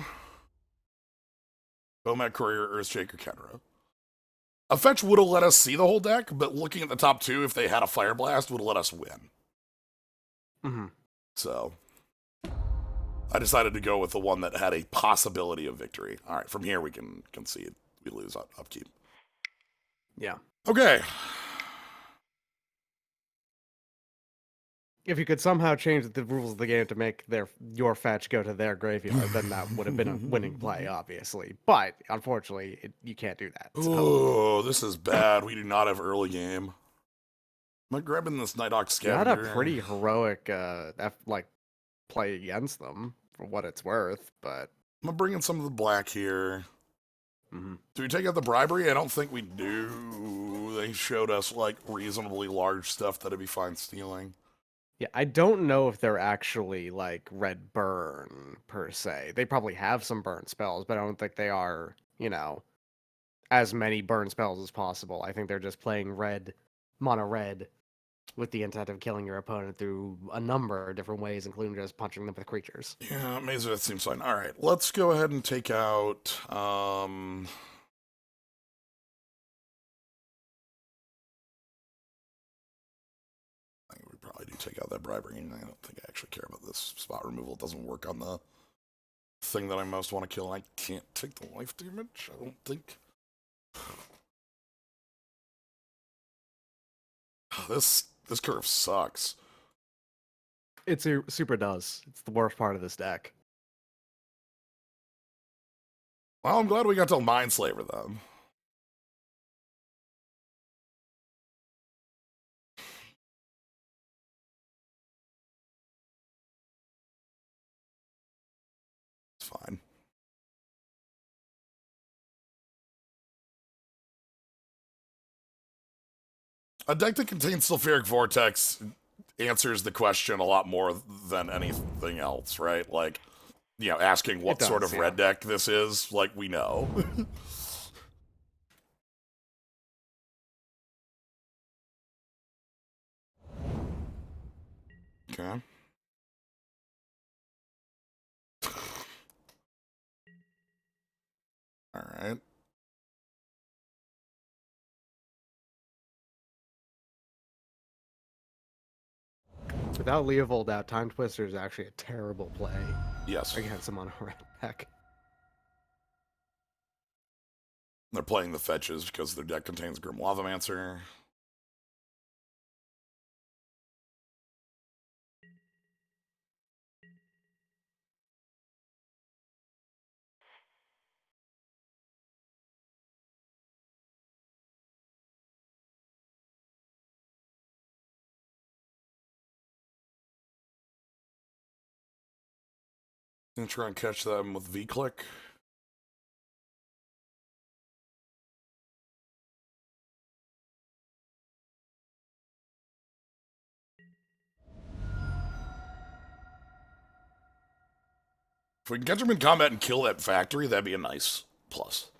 Bomat Courier, Earthshaker, Kenra. A fetch would have let us see the whole deck, but looking at the top two, if they had a Fire Blast, would have let us win. Mm-hmm. So I decided to go with the one that had a possibility of victory. All right, from here we can concede. We lose upkeep. Yeah. Okay. If you could somehow change the rules of the game to make your fetch go to their graveyard, then that would have been a winning play, obviously. But unfortunately, you can't do that. So. Oh, this is bad. We do not have early game. Am I grabbing this Nighthawk Scavenger? You had a pretty heroic play against them for what it's worth, but I'm bringing some of the black here. mm-hmm. Do we take out the bribery? I don't think we do. They showed us like reasonably large stuff that'd be fine stealing. Yeah, I don't know if they're actually like red burn per se. They probably have some burn spells, but I don't think they are, as many burn spells as possible. I think they're just playing mono red, with the intent of killing your opponent through a number of different ways, including just punching them with creatures. Yeah, Mazereth seems fine. All right, let's go ahead and take out. I think we probably do take out that bribery. I don't think I actually care about this spot removal. It doesn't work on the thing that I most want to kill. I can't take the life damage. I don't think. This curve sucks. It super does. It's the worst part of this deck. Well, I'm glad we got to Mindslaver then. It's fine. A deck that contains Sulfuric Vortex answers the question a lot more than anything else, right? Like, asking what sort of red deck this is, like, we know. Okay. Alright. Without Leovold out, Time Twister is actually a terrible play Yes. against him on a red deck. They're playing the fetches because their deck contains Grim Lavamancer. Gonna try and catch them with V-Click. If we can catch them in combat and kill that factory, that'd be a nice plus.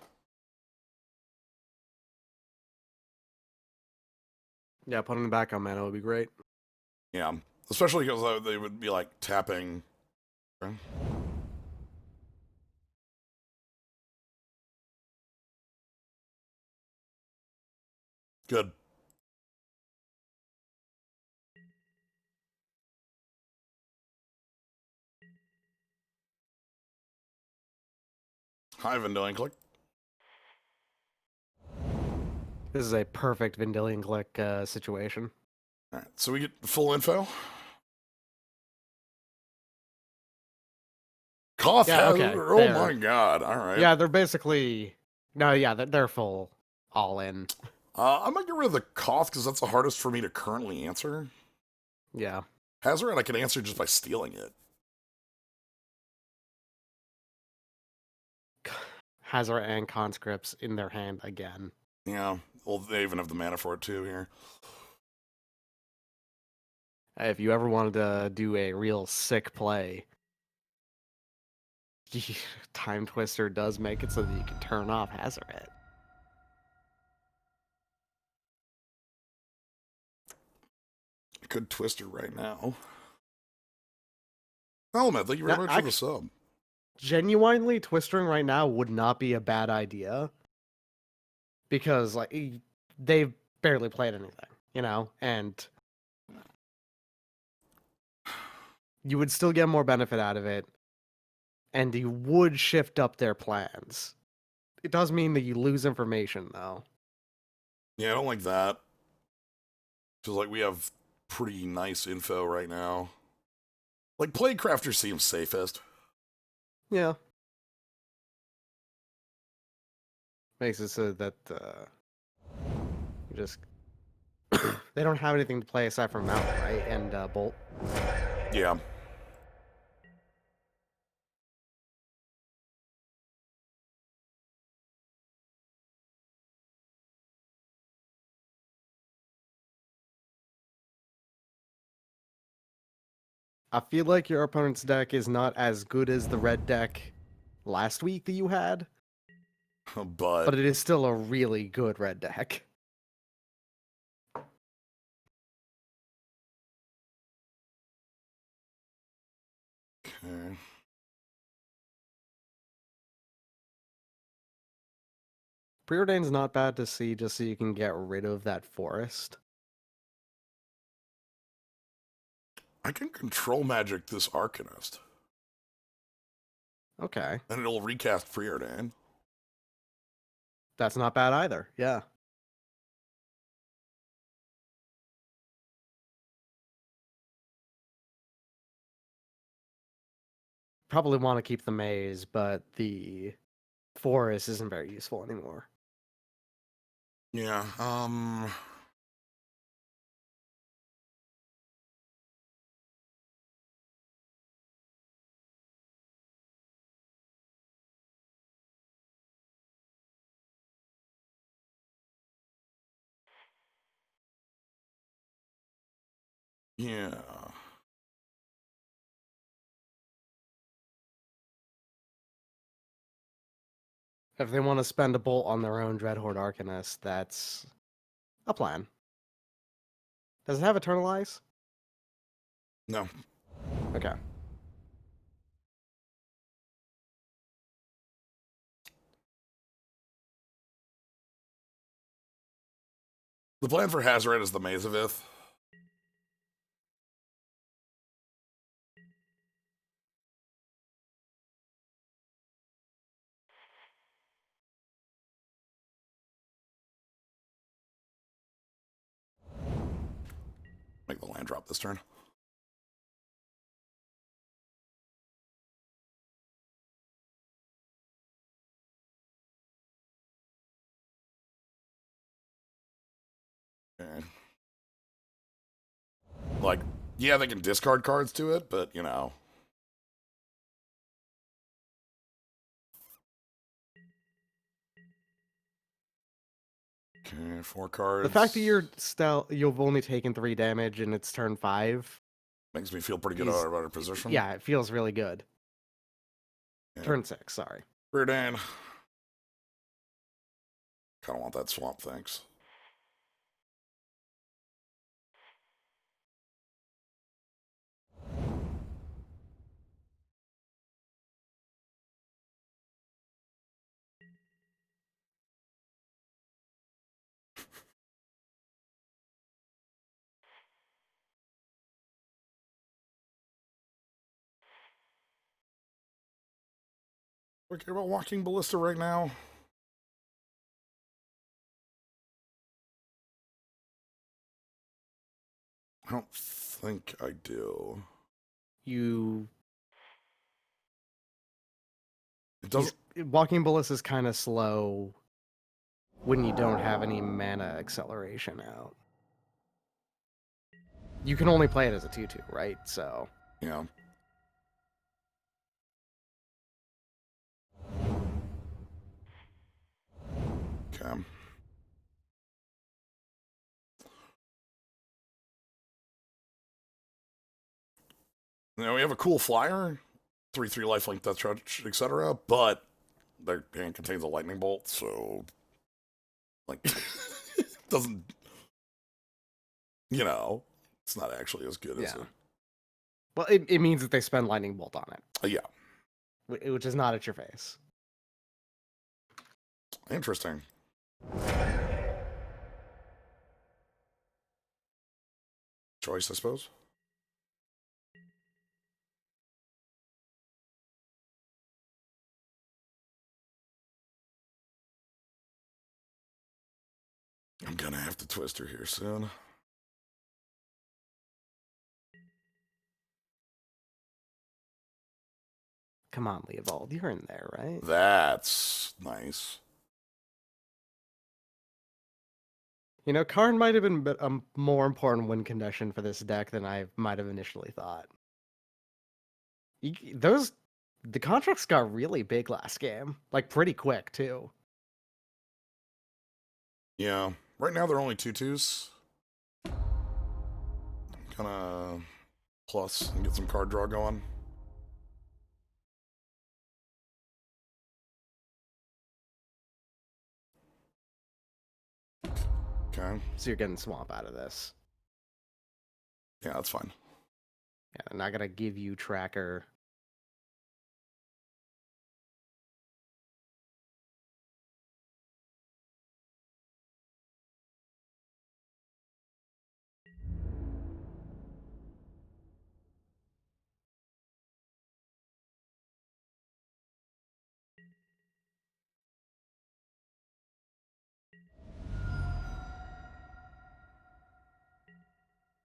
Yeah, putting him back on mana would be great. Yeah, especially because they would be like tapping. Good. Hi, Vendillion Click. This is a perfect Vendilion Click situation. All right, so we get full info. Koth Yeah, has, okay, oh there. my god, alright. Yeah, they're basically... No, yeah, they're full all in. I might get rid of the Koth because that's the hardest for me to currently answer. Yeah. Hazoret I can answer just by stealing it. Hazoret and Conscripts in their hand again. Yeah, well, they even have the mana for it too here. If you ever wanted to do a real sick play, Time Twister does make it so that you can turn off Hazoret. I could twist her right now. Element, thank you very Now, much for the sub. Genuinely, twistering right now would not be a bad idea. Because, like, they've barely played anything, you know? And you would still get more benefit out of it. And you would shift up their plans. It does mean that you lose information, though. Yeah, I don't like that. Because, like, we have pretty nice info right now. Like, Plaguecrafter seems safest. Yeah. Makes it so that you just they don't have anything to play aside from Mount, right? And Bolt. Yeah. I feel like your opponent's deck is not as good as the red deck last week that you had, But but it is still a really good red deck. okay. Preordain's not bad to see just so you can get rid of that forest. I can control magic this Arcanist. Okay. And it'll recast Preordain. That's not bad either. Yeah. Probably want to keep the maze, but the forest isn't very useful anymore. Yeah, yeah. If they want to spend a bolt on their own Dreadhorde Arcanist, that's a plan. Does it have Eternalize? No. Okay. The plan for Hazoret is the Mazavith. Make the land drop this turn. Okay. Like, yeah, they can discard cards to it, but, you know. Okay, 4 cards. The fact that you've only taken 3 damage and it's turn 5 makes me feel pretty good about our position. Yeah, it feels really good. Yeah. Turn 6, sorry. Reardan. Kind of want that swamp, thanks. Do I care about Walking Ballista right now? I don't think I do. It doesn't. Walking Ballista is kind of slow when you don't have any mana acceleration out. You can only play it as a 2/2, right? So. Yeah. Okay. Now we have a cool flyer, 3/3 lifelink, death charge, etc. But their hand contains a lightning bolt, so like doesn't, you know, it's not actually as good as it. Well, it means that they spend lightning bolt on it. Yeah. Which is not at your face. Interesting. Choice, I suppose. I'm gonna have to twist her here soon. Come on, Leovold, you're in there, right? That's nice. You know, Karn might have been a more important win condition for this deck than I might have initially thought. The contracts got really big last game, like pretty quick too. Yeah. Right now they're only 2/2s. Kind of plus and get some card draw going. Okay. So you're getting swamp out of this. Yeah, that's fine. Yeah, I'm not gonna give you tracker.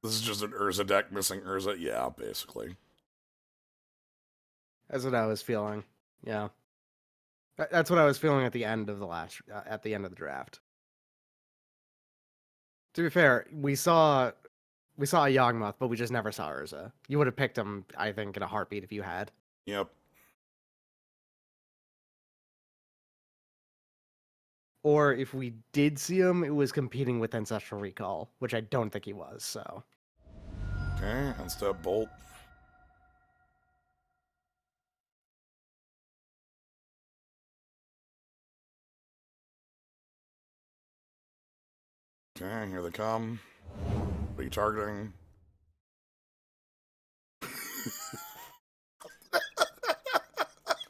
This is just an Urza deck missing Urza. Yeah, basically. That's what I was feeling. Yeah, that's what I was feeling at the end of the draft. To be fair, we saw a Yawgmoth, but we just never saw Urza. You would have picked him, I think, in a heartbeat if you had. Yep. Or if we did see him, it was competing with Ancestral Recall, which I don't think he was, so. Okay, and step bolt. Okay, here they come. What are you targeting?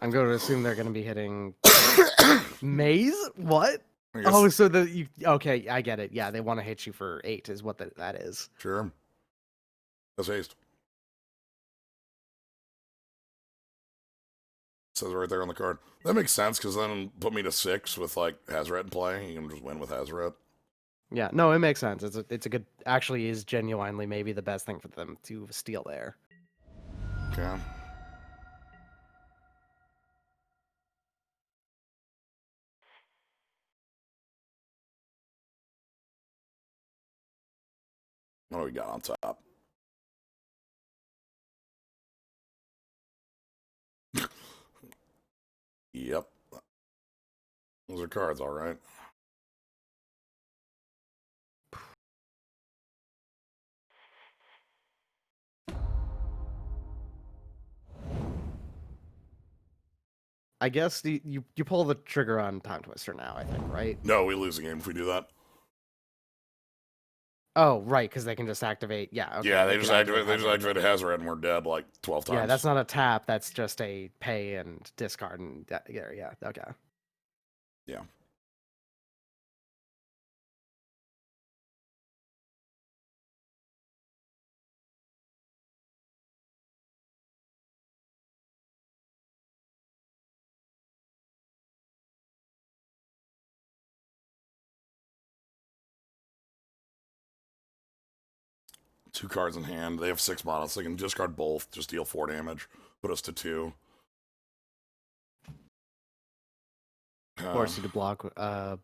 I'm going to assume they're going to be hitting... Maze? What? I Oh, guess. so you okay? I get it. Yeah, they want to hit you for 8, is what that is. Sure. That's haste. Says right there on the card. That makes sense because then put me to 6 with like Hazaret in play. You can just win with Hazaret. Yeah, no, it makes sense. It's a good. Actually, is genuinely maybe the best thing for them to steal there. Okay. What do we got on top? Yep. Those are cards, all right. I guess you pull the trigger on Time Twister now. I think, right? No, we lose a game if we do that. Oh, right, because they can just activate. Yeah, okay, Yeah, they they can just activate activate. They just Hazard. activated Hazaret and we're dead like 12 Yeah, times. that's not a tap. That's just a pay and discard and yeah. Okay. Yeah. Two cards in hand. They have 6 mana, so they can discard both. Just deal 4 damage. Put us to 2. Force you to block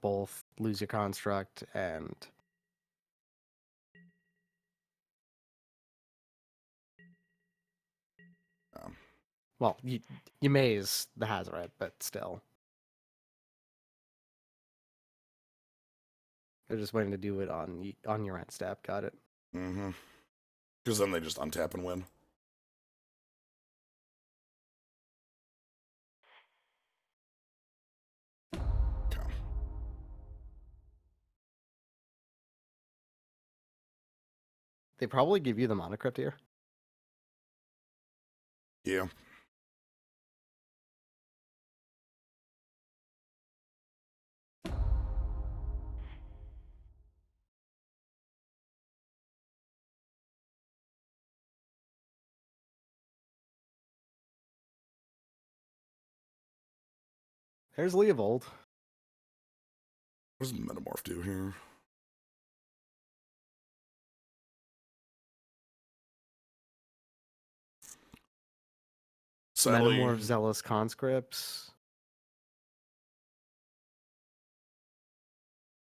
both, lose your construct, and um, well, you maze the Hazaret, but still, they're just waiting to do it on your end step. Got it. mm-hmm. Because then they just untap and win. Okay. They probably give you the Mana Crypt here. Yeah. There's Leovold. What does Metamorph do here? Sadly, Metamorph Zealous Conscripts.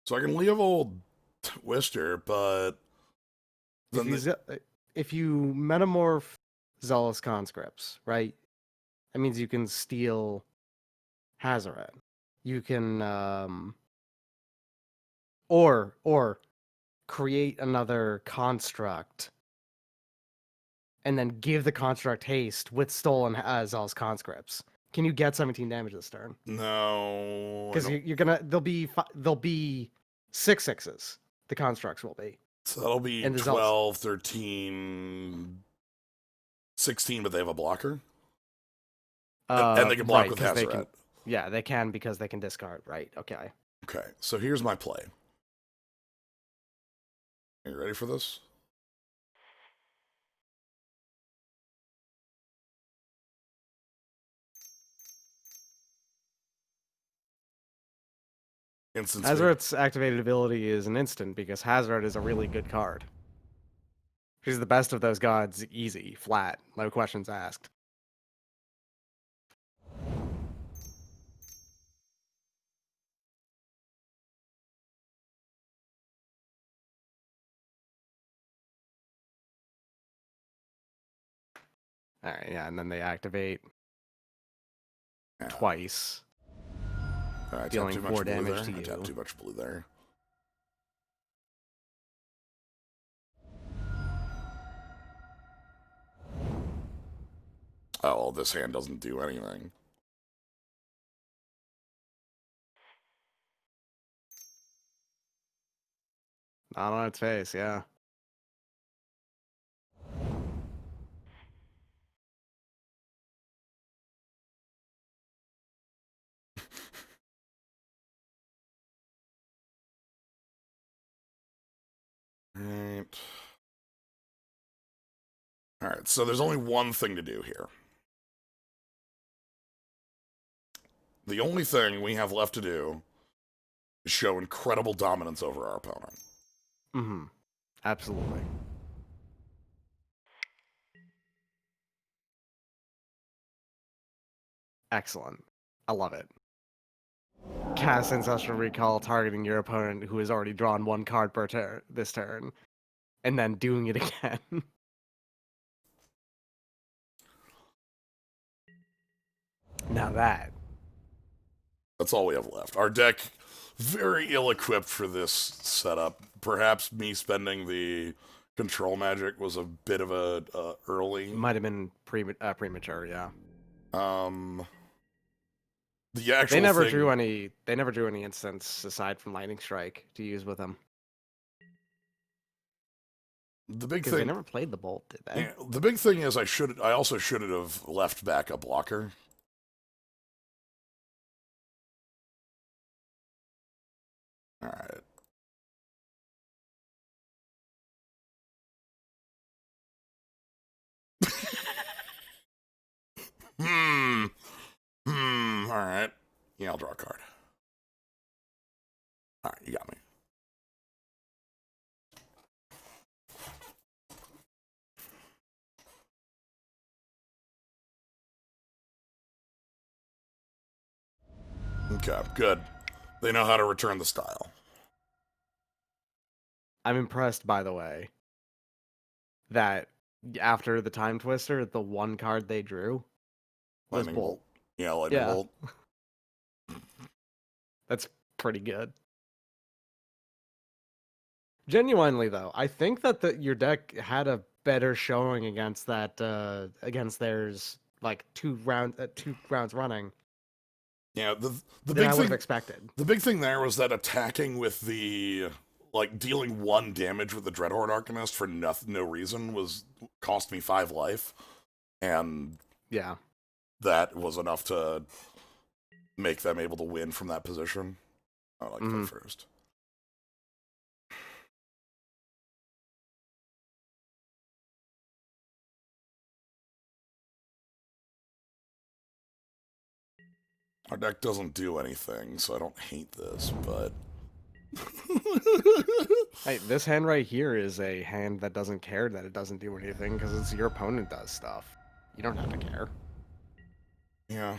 so I can Leovold Twister, but If then you if you Metamorph Zealous Conscripts, right? That means you can steal Hazaret. You can or create another construct and then give the construct haste with stolen Zealous Conscripts. Can you get 17 damage this turn? no, I Because don't. you're gonna there'll be 6/6s. The constructs will be, So that'll be and the Zealous 12, 13, 16, but they have a blocker. And they can block right, with because they can, Hazaret. yeah, they can because they can discard, right? Okay. Okay, so here's my play. Are you ready for this? Instant speed. Hazaret's activated ability is an instant because Hazaret is a really good card. She's the best of those gods, easy, flat, no questions asked. All right, yeah, and then they activate Yeah. twice, I tapped dealing too much 4 blue damage there. to I tapped you. too much blue there. Oh, well, this hand doesn't do anything. Not on its face, yeah. Alright, so there's only one thing to do here. The only thing we have left to do is show incredible dominance over our opponent. Mm-hmm. Absolutely. Excellent. I love it. Cast Ancestral Recall targeting your opponent who has already drawn one card per turn this turn, and then doing it again. Now that's all we have left. Our deck, very ill-equipped for this setup. Perhaps me spending the control magic was a bit of a early. might have been premature, yeah. The actual They never thing, drew any. They never drew any instants aside from Lightning Strike to use with them. the big Because thing, they never played the Bolt, did they? yeah, the big thing is I also should have left back a blocker. All right. Hmm. All right. Yeah, I'll draw a card. All right, you got me. Okay, good. They know how to return the style. I'm impressed, by the way, that after the Time Twister, the one card they drew was Lightning Bolt. bolt. Yeah, lightning Yeah. bolt. That's pretty good. Genuinely, though, I think that your deck had a better showing against that against theirs like two rounds running Yeah, the than big I would have thing expected. the big thing there was that attacking with the like dealing 1 damage with the Dreadhorde Arcanist for no reason was cost me 5 life, and Yeah. that was enough to make them able to win from that position. I like Mhm. that first. Our deck doesn't do anything, so I don't hate this, but Hey, this hand right here is a hand that doesn't care that it doesn't do anything because it's your opponent does stuff. You don't have to care. yeah.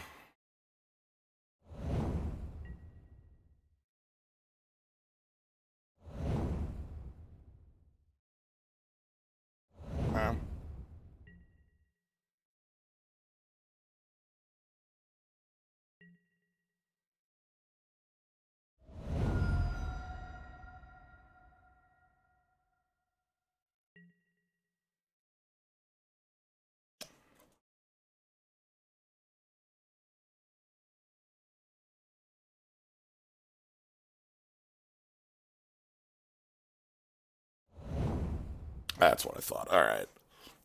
That's what I thought. All right.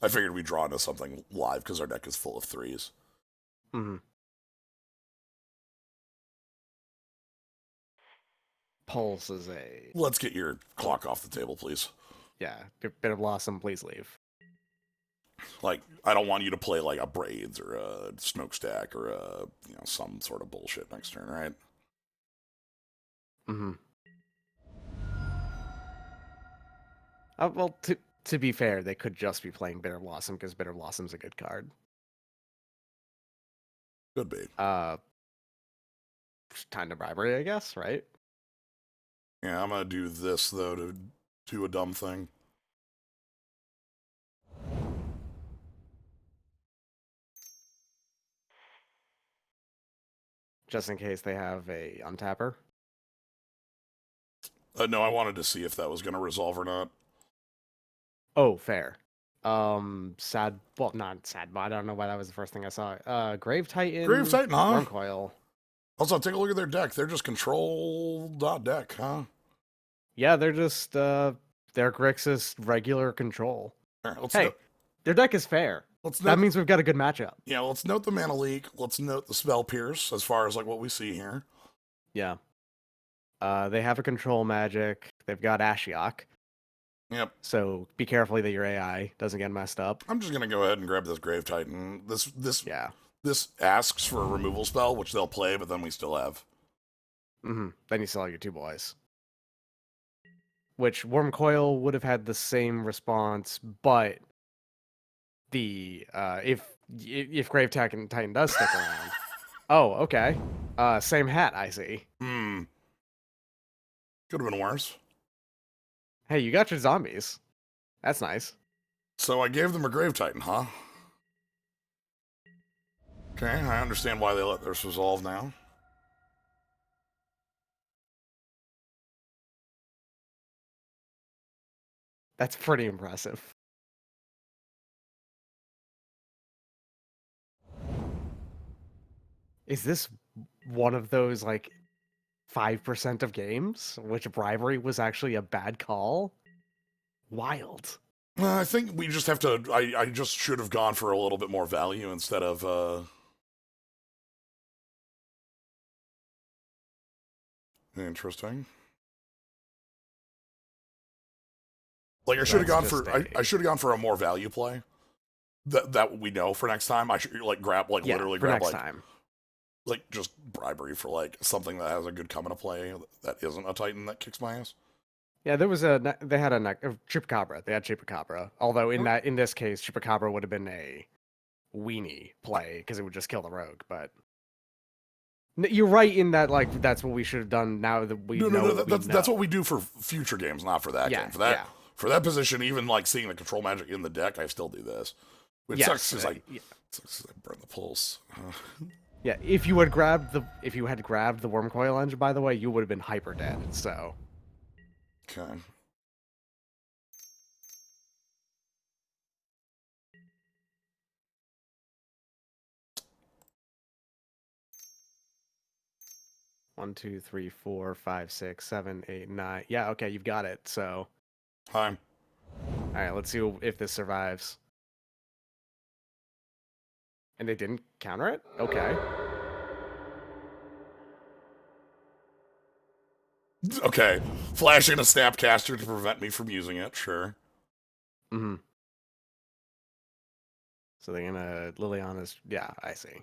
I figured we'd draw into something live because our deck is full of 3s. Mm-hmm. Pulse is a Let's get your clock off the table, please. bit of blossom. Please leave. Like, I don't want you to play like a Braids or a Smokestack or some sort of bullshit next turn, right? Mm-hmm. Well, to be fair, they could just be playing Bitter Blossom because Bitter Blossom's a good card. Could be. Time to bribery, I guess, right? Yeah, I'm gonna do this though to do a dumb thing. Just in case they have a untapper. No, I wanted to see if that was gonna resolve or not. Oh, fair. Sad. Well, not sad, but I don't know why that was the first thing I saw. Grave Titan. Grave Titan, huh? Wormcoil. Also, take a look at their deck. They're just control deck, huh? Yeah, they're just their Grixis regular control. All right, Hey, their deck is fair. That means we've got a good matchup. Yeah, let's note the Mana Leak. Let's note the Spell Pierce as far as like what we see here. Yeah. They have a control magic. They've got Ashiok. Yep. So be careful that your AI doesn't get messed up. I'm just gonna go ahead and grab this Grave Titan. Yeah. This asks for a removal spell, which they'll play, but then we still have. Then you still have your two boys. Which Worm Coil would have had the same response, but the if Grave Titan does stick around. Oh, okay. Same hat, I see. Hmm. Could have been worse. Hey, you got your zombies. That's nice. So I gave them a Grave Titan, huh? Okay, I understand why they let this resolve now. That's pretty impressive. Is this one of those like 5% of games which bribery was actually a bad call? Wild. I think we just have to. I just should have gone for a little bit more value instead of. Interesting. Like I So should have that's gone just for. a I should have gone for a more value play. That we know for next time. I should like grab like yeah literally for grab next time. like just bribery for like something that has a good come into play that isn't a Titan that kicks my ass. Yeah, they had a Chupacabra. They had Chupacabra. Although in this case, Chupacabra would have been a weenie play because it would just kill the rogue. But you're right in that like that's what we should have done. Now that we No, know what we that's what we know. do for future games, not for that Yeah, game. yeah, For that position, even like seeing the control magic in the deck, I still do this. Which sucks yes, because yeah. sucks 'cause I burn the pulse. Yeah, if you had grabbed the worm coil engine, by the way, you would have been hyper dead. So Okay. 1, 2, 3, 4, 5, 6, 7, 8, 9. Yeah, okay, you've got it. So Hi. all right, let's see if this survives. And they didn't counter it. Okay. Okay. Flashing a Snapcaster to prevent me from using it, sure. Mm-hmm. So they're gonna Liliana's. Yeah, I see.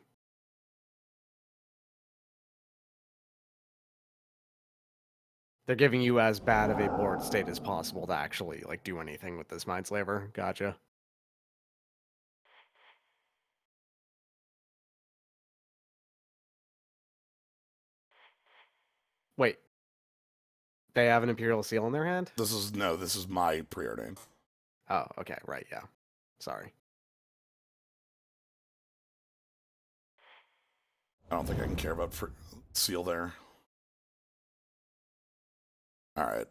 They're giving you as bad of a board state as possible to actually like do anything with this Mindslaver. Gotcha. Wait, they have an Imperial Seal in their hand? This is my preordained. Oh, okay, right, yeah. Sorry. I don't think I can care about seal there. Alright.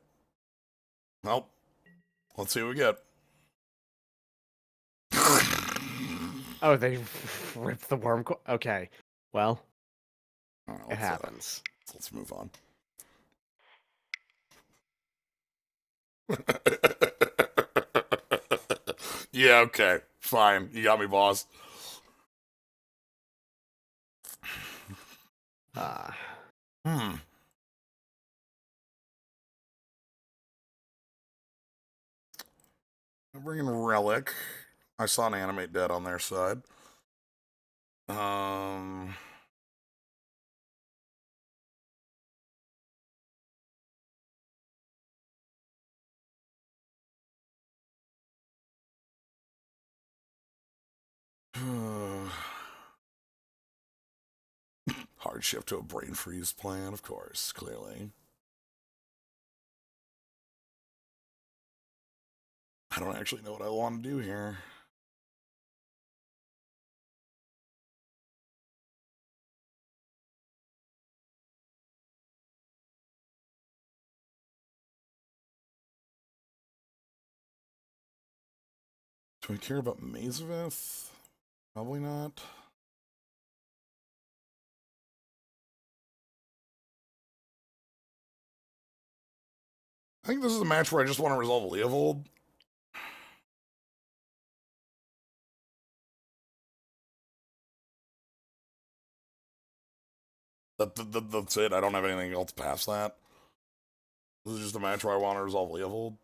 Well, let's see what we get. Oh, they ripped the worm. Okay, well, Right, it happens. let's move on. Yeah, okay. Fine. You got me, boss. Ah, Hmm. I'm bringing Relic. I saw an animate dead on their side. Um. Hardship to a brain freeze plan, of course, clearly. I don't actually know what I want to do here. Do I care about Mazaveth? Probably not. I think this is a match where I just want to resolve a Leovold. That's it. I don't have anything else past that. This is just a match where I want to resolve Leovold.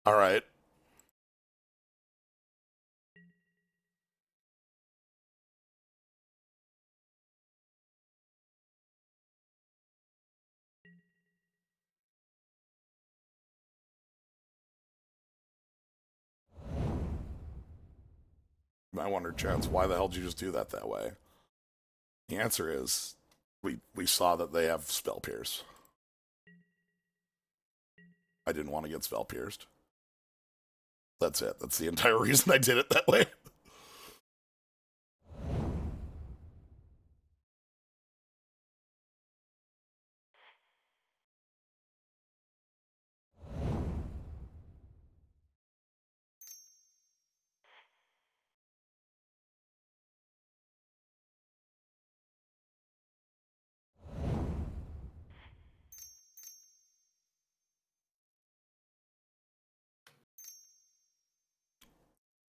All right. I wonder, Chance, why the hell did you just do that way? The answer is we saw that they have spell pierce. I didn't want to get spell pierced. That's it. That's the entire reason I did it that way.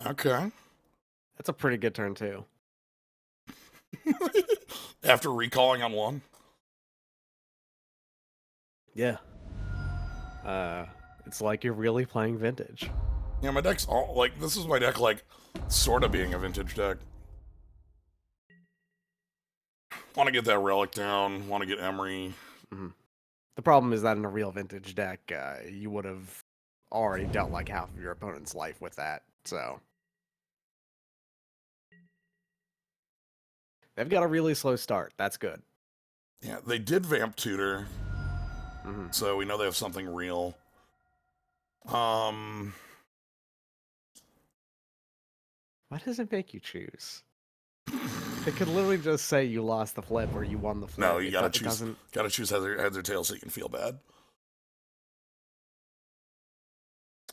Okay. That's a pretty good turn too. After recalling on one. Yeah. It's like you're really playing vintage. Yeah, my deck's all like this is my deck like sort of being a vintage deck. Want to get that relic down. Want to get Emery. Mhm. The problem is that in a real vintage deck, you would have already dealt like half of your opponent's life with that. So they've got a really slow start. That's good. Yeah, they did vamp tutor, Hmm. so we know they have something real. Um, Why does it make you choose? It could literally just say you lost the flip or you won the flip. no, you gotta It choose. doesn't. Gotta choose heads or tails so you can feel bad.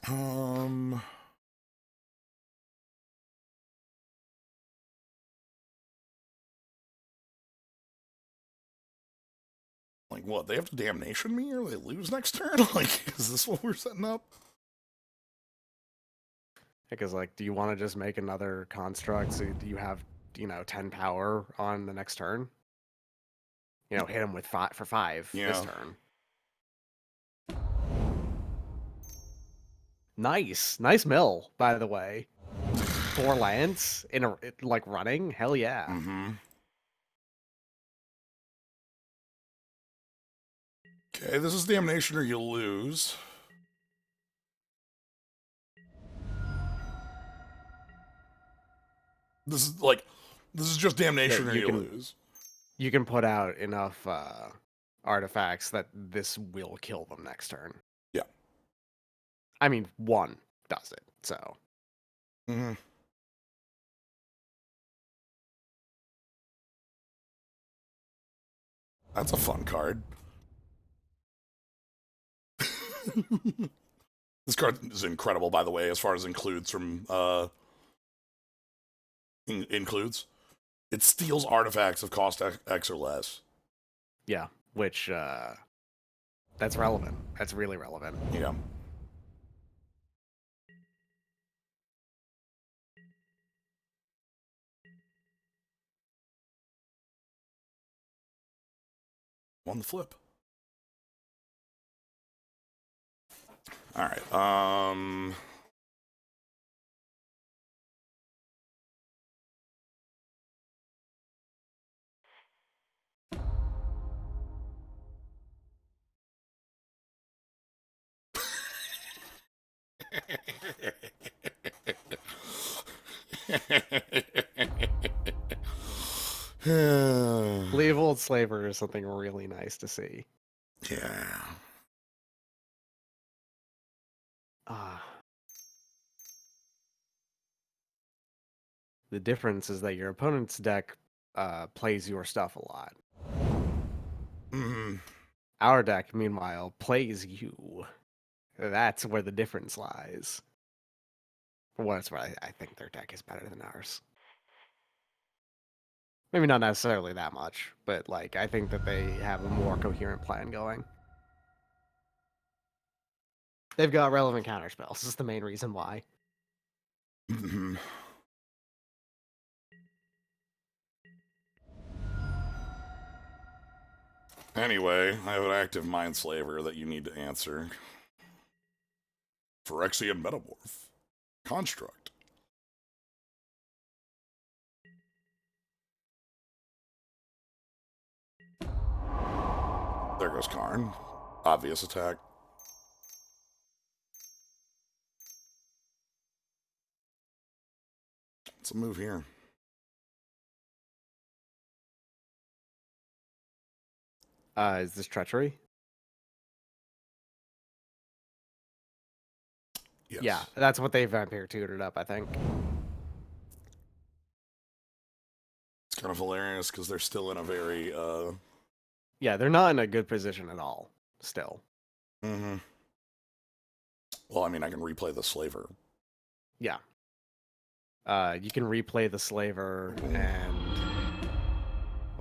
Um, like what? They have to damnation me or they lose next turn? Like, is this what we're setting up? Because like, do you want to just make another construct so you have 10 power on the next turn? Hit him with 5 this Yeah. turn. Nice mill, by the way. 4 lands in like running. Hell yeah. Mm-hmm. Okay, this is damnation or you lose. This is like, this is just Yeah, damnation or you lose. you can put out enough artifacts that this will kill them next turn. Yeah. I mean, 1 does it. So Mm-hmm. That's a fun card. This card is incredible, by the way, as far as includes from includes. It steals artifacts of cost X or less. yeah, which that's relevant. That's really relevant. Yeah. Won the flip. All right. Leave Old Slaver is something really nice to see. Yeah. Ah. The difference is that your opponent's deck plays your stuff a lot. Mm-hmm. Our deck, meanwhile, plays you. That's where the difference lies. For what it's worth, I think their deck is better than ours. Maybe not necessarily that much, but like I think that they have a more coherent plan going. They've got relevant counterspells. This is the main reason why. Mm-hmm. Anyway, I have an active mind slaver that you need to answer. Phyrexian Metamorph. Construct. There goes Karn. Obvious attack. What's a move here? Is this treachery? Yes. Yeah, that's what they vampire tutored up, I think. It's kind of hilarious because they're still in a very, Yeah, they're not in a good position at all, still. mm-hmm. Well, I mean, I can replay the Slaver. Yeah. You can replay the Slaver and...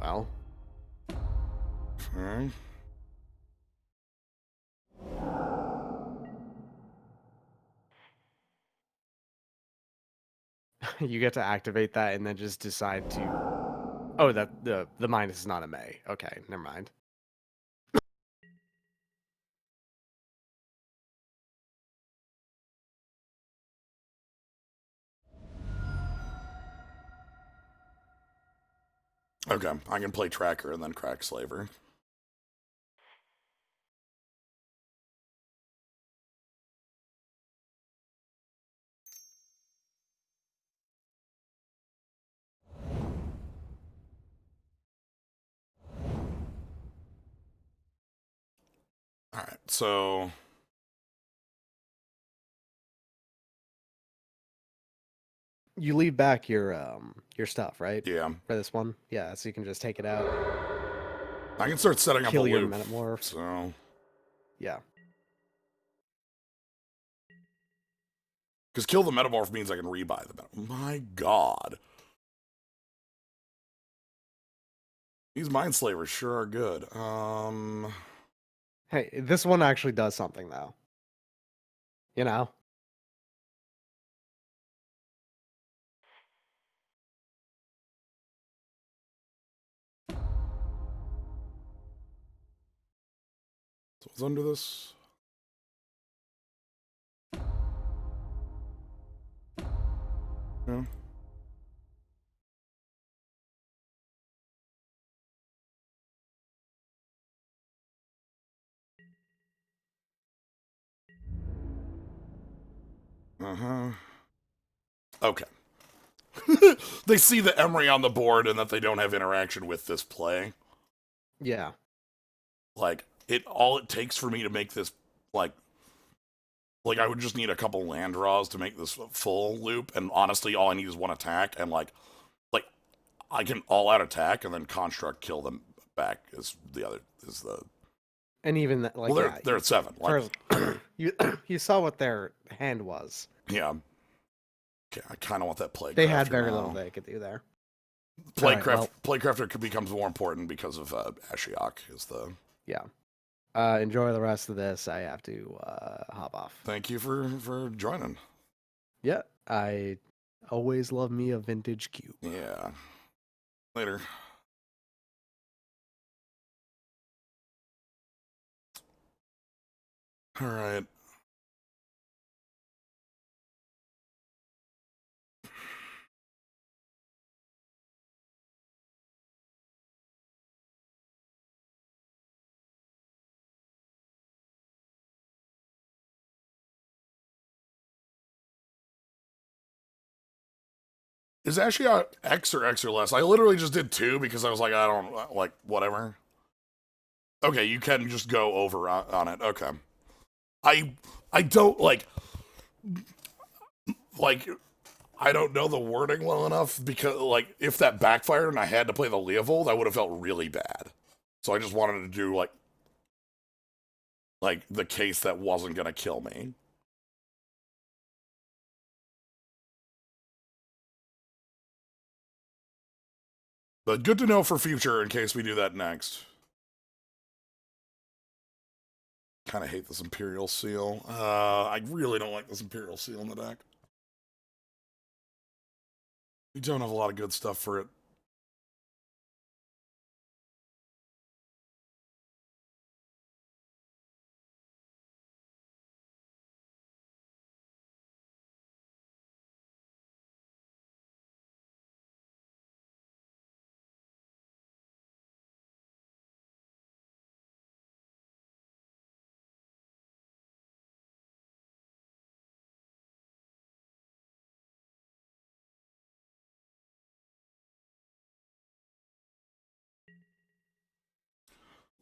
Well... Okay. you get to activate that and then just decide to... Oh, that the minus is not a May. Okay, never mind. Okay, I can play Tracker and then crack Slaver. Alright, so... You leave back your stuff, right? Yeah. For this one? Yeah, so you can just take it out. I can start setting up Kill a your loop. Metamorph. So... Yeah. Because kill the Metamorph means I can rebuy the Metamorph. My god. These Mind Slavers sure are good. Hey, this one actually does something, though. You know? So what's under this? Yeah. Uh-huh. Okay. They see the Emery on the board and that they don't have interaction with this play. Yeah. Like, all it takes for me to make this, like I would just need a couple land draws to make this full loop, and honestly, all I need is one attack, and like I can all-out attack and then construct kill them back is the... And even that, like, well, yeah, they're at 7. Like, you you saw what their hand was. yeah. Okay, I kind of want that Plaguecrafter. They had very now. little they could do there. Plaguecrafter becomes more important because of Ashiok is the... Yeah. Enjoy the rest of this. I have to hop off. Thank you for joining. Yeah, I always love me a vintage cube. Yeah. Later. All right. Is Ashiok X or less? I literally just did 2 because I was like, I don't, like, whatever. Okay, you can just go over on it. Okay. I don't, like, I don't know the wording well enough because, like, if that backfired and I had to play the Leovold, I would have felt really bad. So I just wanted to do, like the case that wasn't going to kill me. But good to know for future in case we do that next. Kind of hate this Imperial Seal. I really don't like this Imperial Seal in the deck. We don't have a lot of good stuff for it.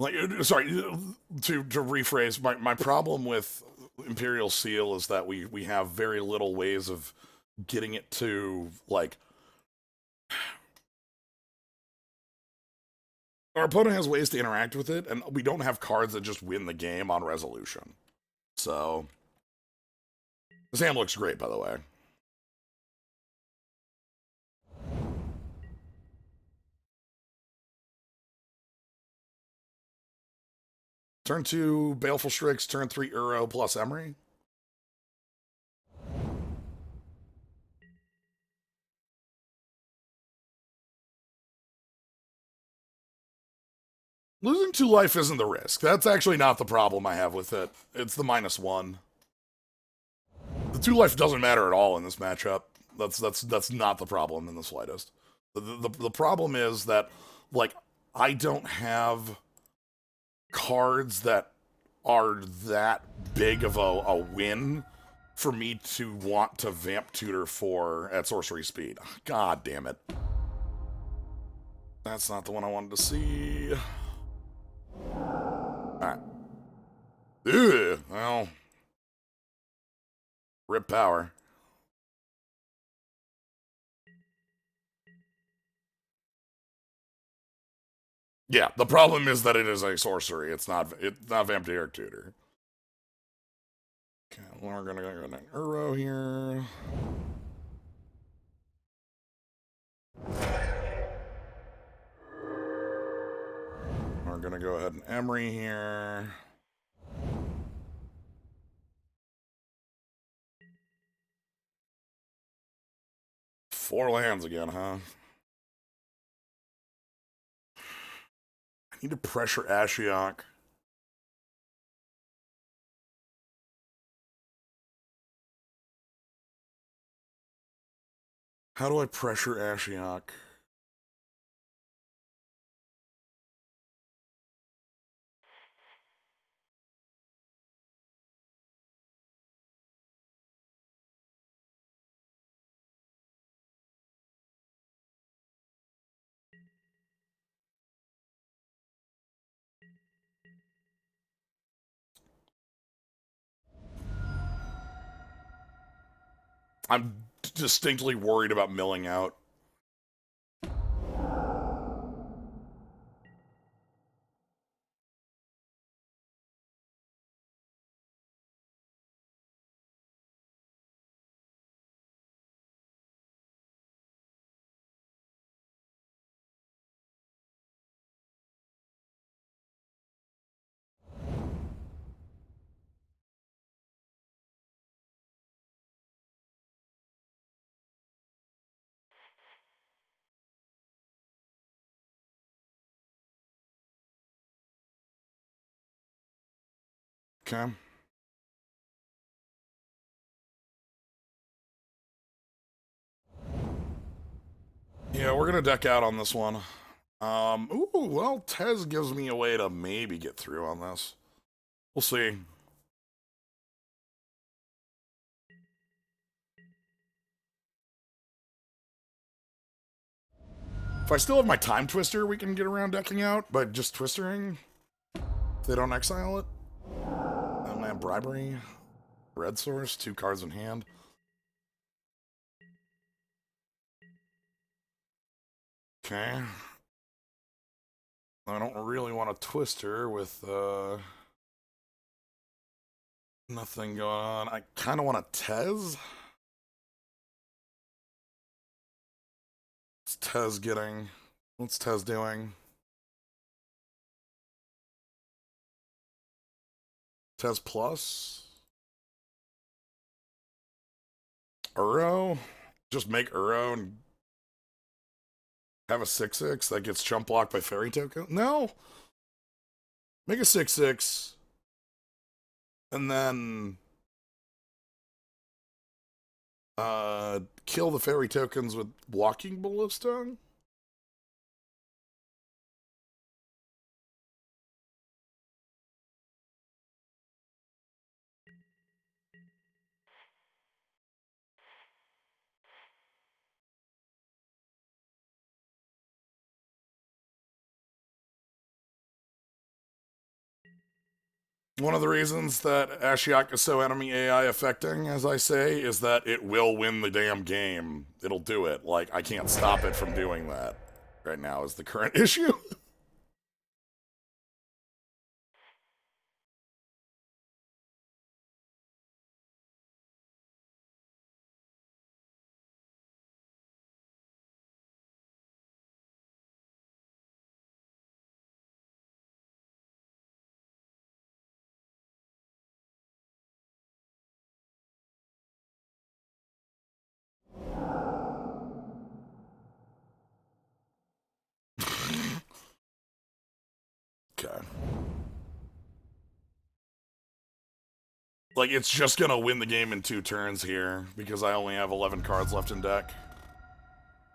Like, sorry, to rephrase, my problem with Imperial Seal is that we have very little ways of getting it to, like, our opponent has ways to interact with it, and we don't have cards that just win the game on resolution. So, this hand looks great, by the way. Turn 2, Baleful Strix. Turn 3, Uro plus Emery. Losing 2 life isn't the risk. That's actually not the problem I have with it. It's the -1. The 2 life doesn't matter at all in this matchup. That's not the problem in the slightest. The problem is that, like, I don't have cards that are that big of a win for me to want to vamp tutor for at sorcery speed. God damn it. That's not the one I wanted to see. Alright. Ugh, well. Rip power. Yeah, the problem is that it is a sorcery. It's not vampiric tutor. Okay, we're gonna go an Uro here. We're gonna go ahead and Emery here. Four lands again, huh? I need to pressure Ashiok. How do I pressure Ashiok? I'm distinctly worried about milling out. Okay. Yeah, we're gonna deck out on this one. Ooh, well, Tez gives me a way to maybe get through on this. We'll see. If I still have my Time Twister, we can get around decking out by just twistering. If they don't exile it. I have Bribery. Red Source, 2 cards in hand. Okay. I don't really want to Twister with nothing going on. I kind of want a Tez. What's Tez getting? What's Tez doing? Tez plus? Uro? Just make Uro and have a 6/6 that gets chump blocked by fairy token? No! Make a 6/6 and then kill the fairy tokens with blocking ballista? One of the reasons that Ashiok is so enemy AI affecting, as I say, is that it will win the damn game. It'll do it. Like, I can't stop it from doing that. Right now is the current issue. Okay. Like, it's just gonna win the game in 2 turns here, because I only have 11 cards left in deck.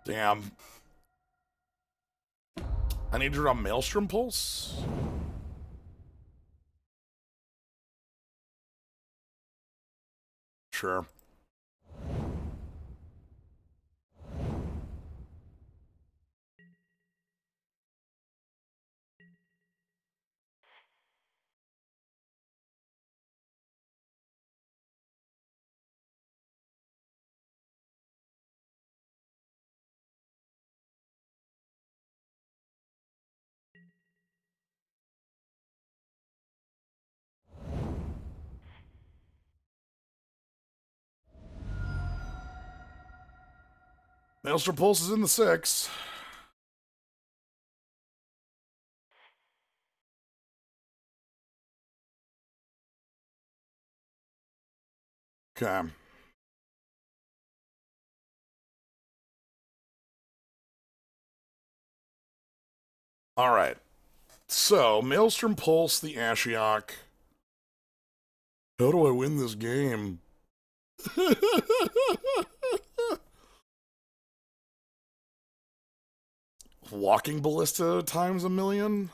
Damn. I need to draw Maelstrom Pulse? Sure. Maelstrom Pulse is in the 6. Okay. Alright. So, Maelstrom Pulse, the Ashiok. How do I win this game? Walking Ballista times a million?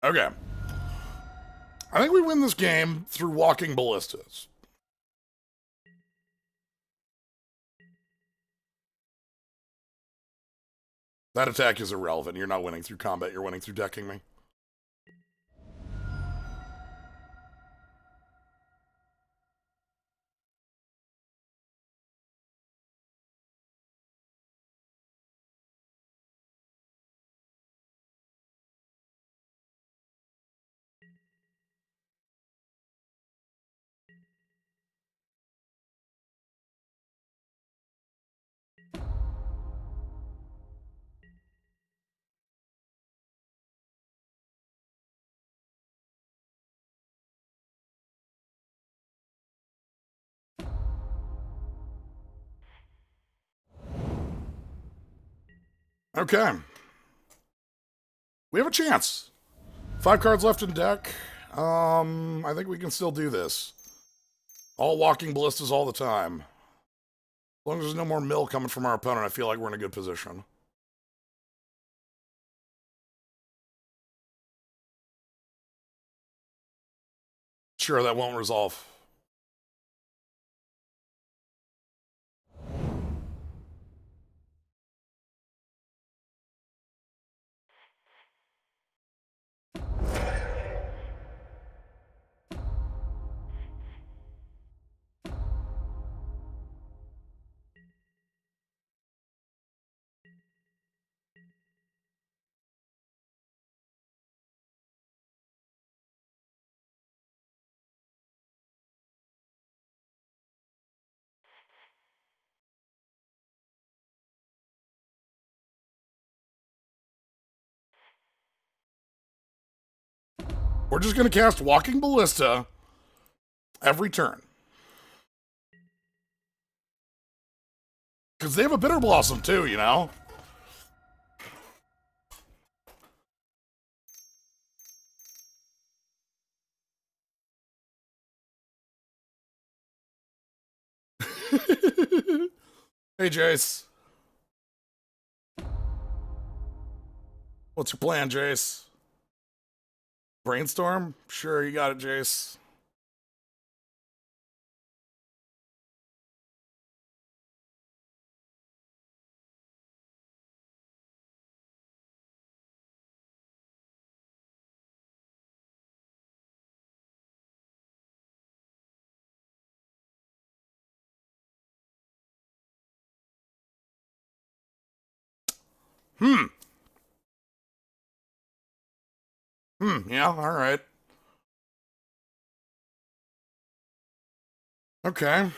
Okay. I think we win this game through Walking Ballistas. That attack is irrelevant. You're not winning through combat, you're winning through decking me. Okay. We have a chance. 5 cards left in deck. I think we can still do this. All Walking Ballistas all the time. As long as there's no more mill coming from our opponent, I feel like we're in a good position. Sure, that won't resolve. We're just going to cast Walking Ballista every turn. Because they have a Bitter Blossom too, you know? Hey, Jace. What's your plan, Jace? Brainstorm? Sure, you got it, Jace. Hmm. Yeah, all right. Okay.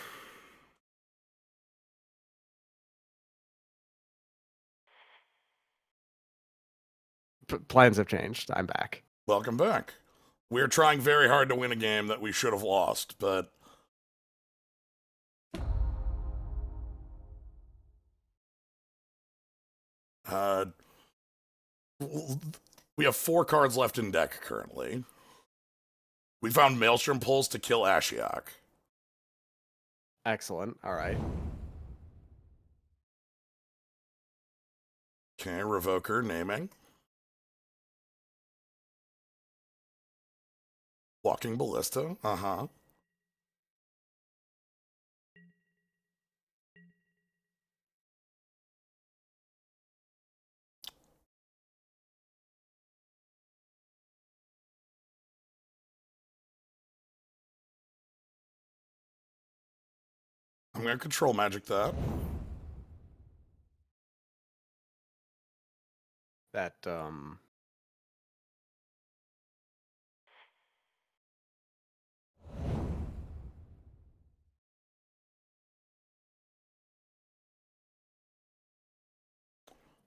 Plans have changed. I'm back. Welcome back. We're trying very hard to win a game that we should have lost, but uh, we have 4 cards left in deck currently. We found Maelstrom Pulse to kill Ashiok. Excellent. All right. Okay, Revoker, naming. Walking Ballista, uh-huh. I'm gonna control magic that. That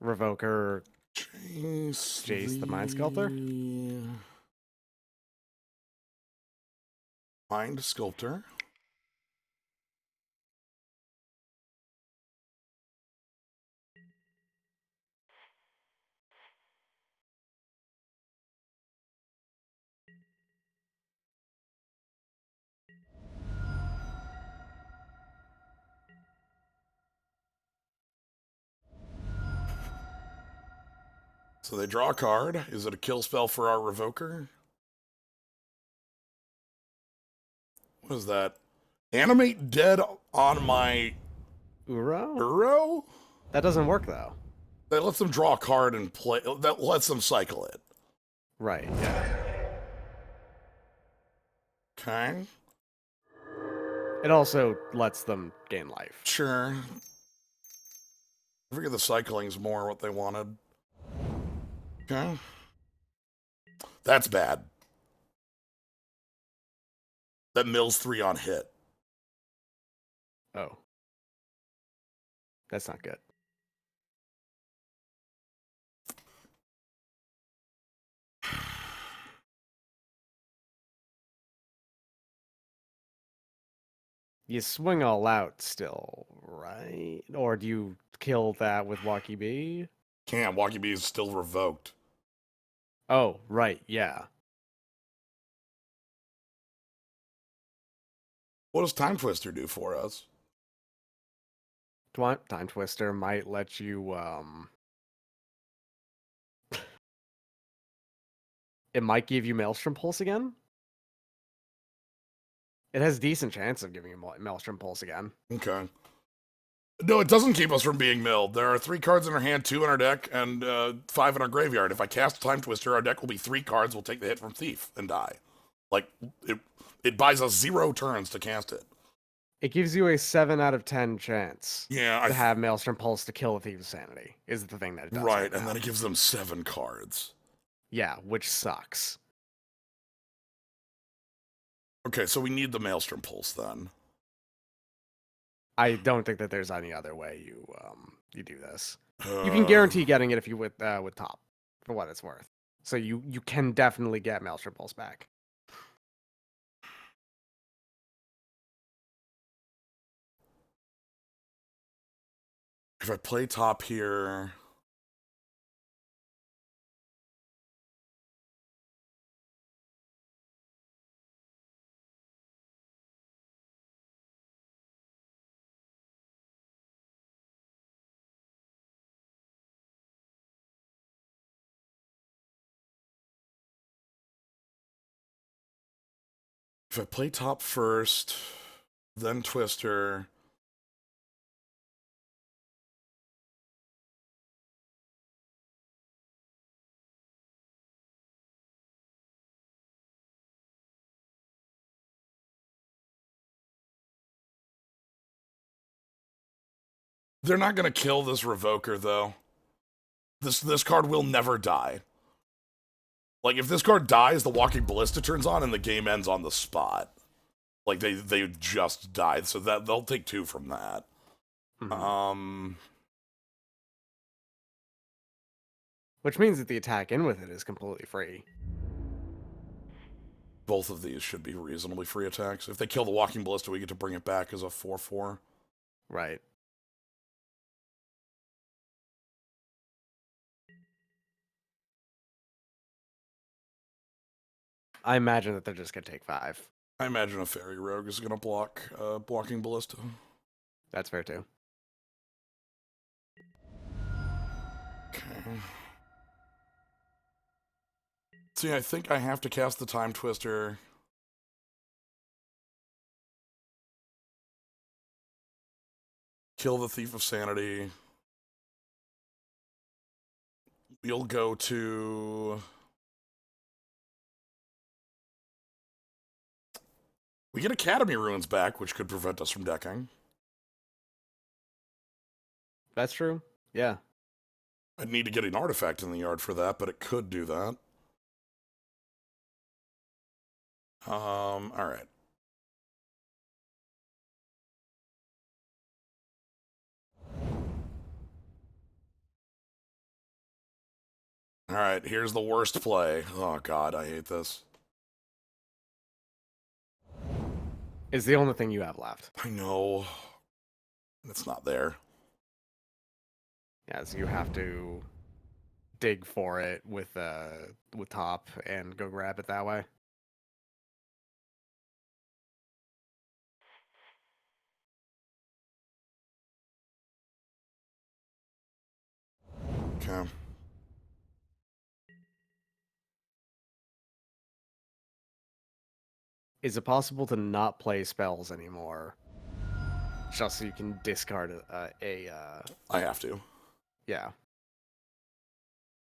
Revoker Jace the Mind Sculptor? Mind Sculptor. So they draw a card. Is it a kill spell for our Revoker? What is that? Animate dead on my Uro? Uro? That doesn't work though. That lets them draw a card and play. That lets them cycle it. Right, yeah. Okay. It also lets them gain life. Sure. I figure the cycling's more what they wanted. Okay. That's bad. That mills 3 on hit. Oh. That's not good. You swing all out still, right? Or do you kill that with Walkie B? Can't. Walkie B is still revoked. Oh, right, yeah. What does Time Twister do for us? Time Twister might let you it might give you Maelstrom Pulse again. It has decent chance of giving you Maelstrom Pulse again. Okay. No, it doesn't keep us from being milled. There are 3 cards in our hand, 2 in our deck, and 5 in our graveyard. If I cast Time Twister, our deck will be 3 cards. We'll take the hit from Thief and die. Like, it buys us 0 turns to cast it. It gives you a 7 out of 10 chance Yeah, to have Maelstrom Pulse to kill a Thief's Sanity, is the thing that it does. Right, and then it gives them 7 cards. Yeah, which sucks. Okay, so we need the Maelstrom Pulse then. I don't think that there's any other way you do this. You can guarantee getting it if you with top, for what it's worth. So you can definitely get Maelstrom Pulse back. If I play top here, If I play top first, then Twister. They're not going to kill this Revoker, though. This card will never die. Like, if this card dies, the Walking Ballista turns on and the game ends on the spot. Like, they just died, so that they'll take 2 from that. Which means that the attack in with it is completely free. Both of these should be reasonably free attacks. If they kill the Walking Ballista, we get to bring it back as a 4/4. Right. I imagine that they're just going to take 5. I imagine a Fairy Rogue is going to block Walking Ballista. That's fair, too. Okay. See, I think I have to cast the Time Twister. Kill the Thief of Sanity. We'll go to... We get Academy Ruins back, which could prevent us from decking. That's true. Yeah. I'd need to get an artifact in the yard for that, but it could do that. Alright. Alright, here's the worst play. Oh god, I hate this. It's the only thing you have left. I know. It's not there. Yeah, so you have to dig for it with top and go grab it that way. Okay. Is it possible to not play spells anymore? Just so you can discard I have to. yeah.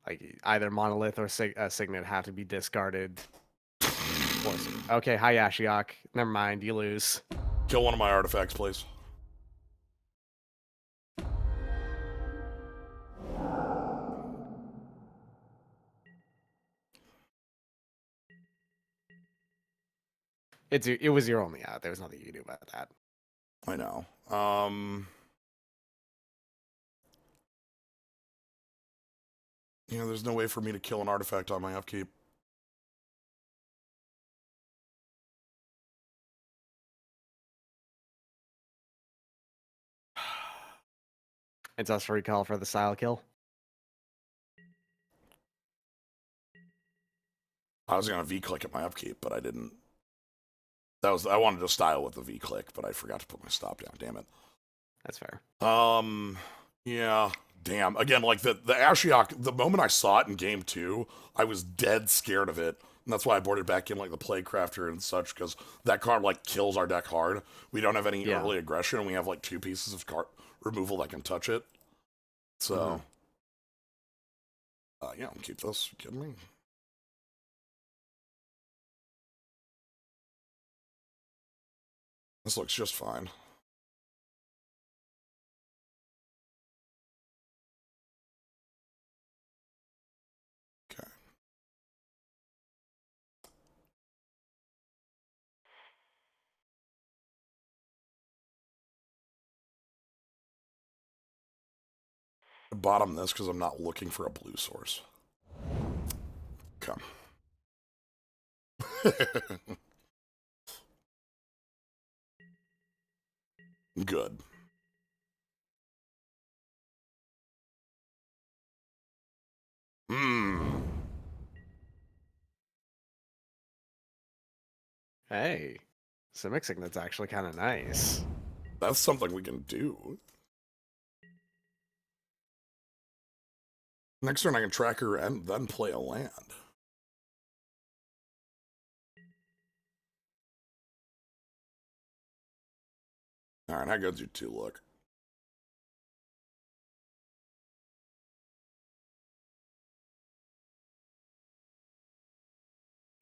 Like either Monolith or Signet have to be discarded. Okay, hi Ashiok. Never mind, you lose. Kill one of my artifacts, please. It was your only out. There was nothing you could do about that. I know. You know, there's no way for me to kill an artifact on my upkeep. It's us recall for the style kill. I was gonna V-click at my upkeep, but I didn't. I wanted to style with the V-click, but I forgot to put my stop down, damn it. That's fair. Yeah, damn. Again, like the Ashiok, the moment I saw it in game 2, I was dead scared of it. And that's why I boarded back in like the Plaguecrafter and such, because that card like kills our deck hard. We don't have any early aggression, and we have like 2 pieces of card removal that can touch it. So, yeah, I'll keep this. You kidding me? This looks just fine. Okay. I bottom this because I'm not looking for a blue source. Okay. Good. Hey, Simic Signet's actually kind of nice. That's something we can do. Next turn I can track her and then play a land. Alright, how good's your 2 look?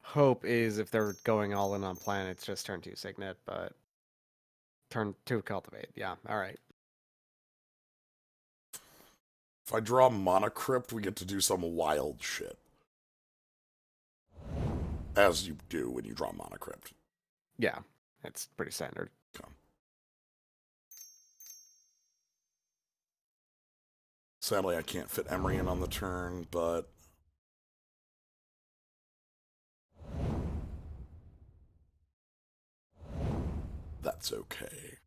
Hope is if they're going all in on planets, just turn 2 Signet, but turn 2 Cultivate. Yeah, alright. If I draw Monocrypt, we get to do some wild shit. As you do when you draw Monocrypt. Yeah, it's pretty standard. Okay. Sadly, I can't fit Emery in on the turn, but... that's okay.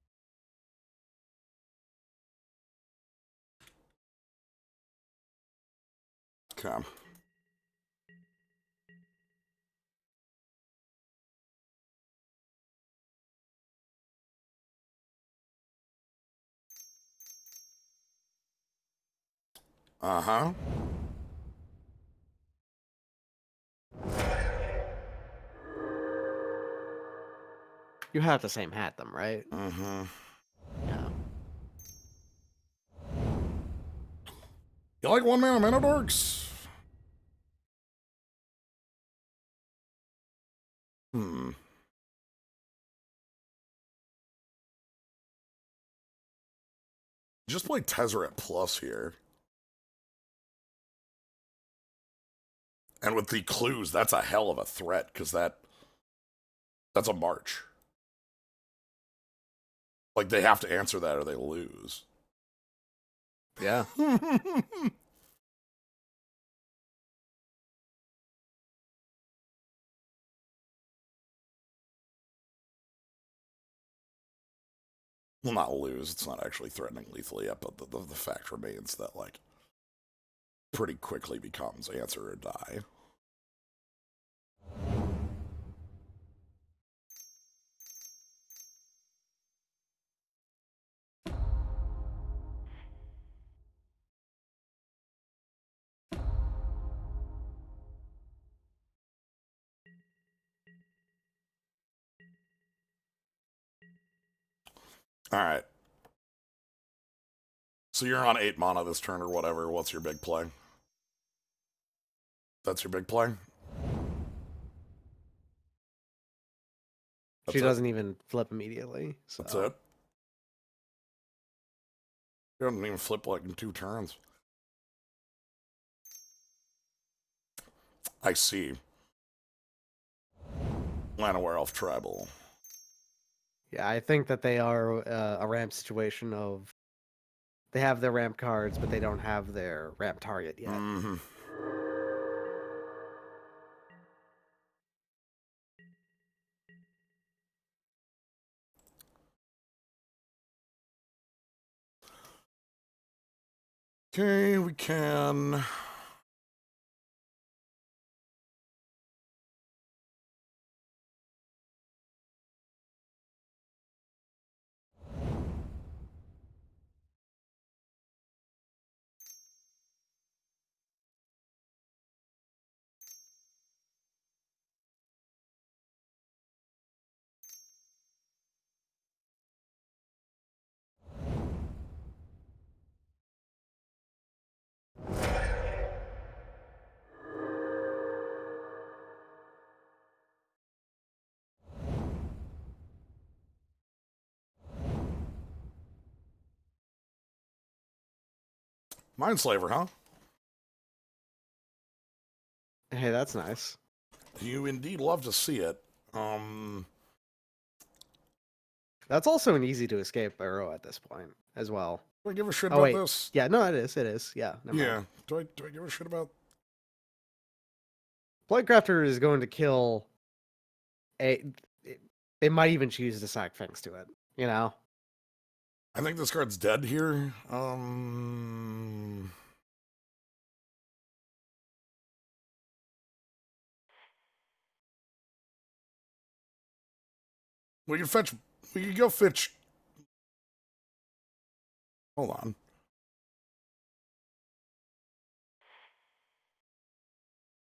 Okay. Uh-huh. You have the same hat them, right? Mm-hmm. Yeah. You like 1-mana mana dorks? Hmm. Just play Tezzeret Plus here. And with the clues, that's a hell of a threat, because that's a march. Like, they have to answer that or they lose. Yeah. Well, not lose. It's not actually threatening lethally yet, but the fact remains that, like, pretty quickly becomes answer or die. Alright. So you're on 8 mana this turn or whatever. What's your big play? That's your big play? She That's doesn't even flip immediately. So. That's it? You don't even flip like in 2 turns. I see. Llanowar Elf Tribal. Yeah, I think that they are a ramp situation of they have their ramp cards, but they don't have their ramp target yet. Mm-hmm. Okay, we can... Mindslaver, huh? Hey, that's nice. You indeed love to see it. That's also an easy to escape arrow at this point as well. Do I give a shit Oh about wait, this? yeah, no, it is. It is. Yeah, never Yeah. mind. Do I give a shit about... Blightcrafter is going to kill a. It might even choose to sack things to it. You know. I think this card's dead here. We can fetch... We can go fetch... Hold on.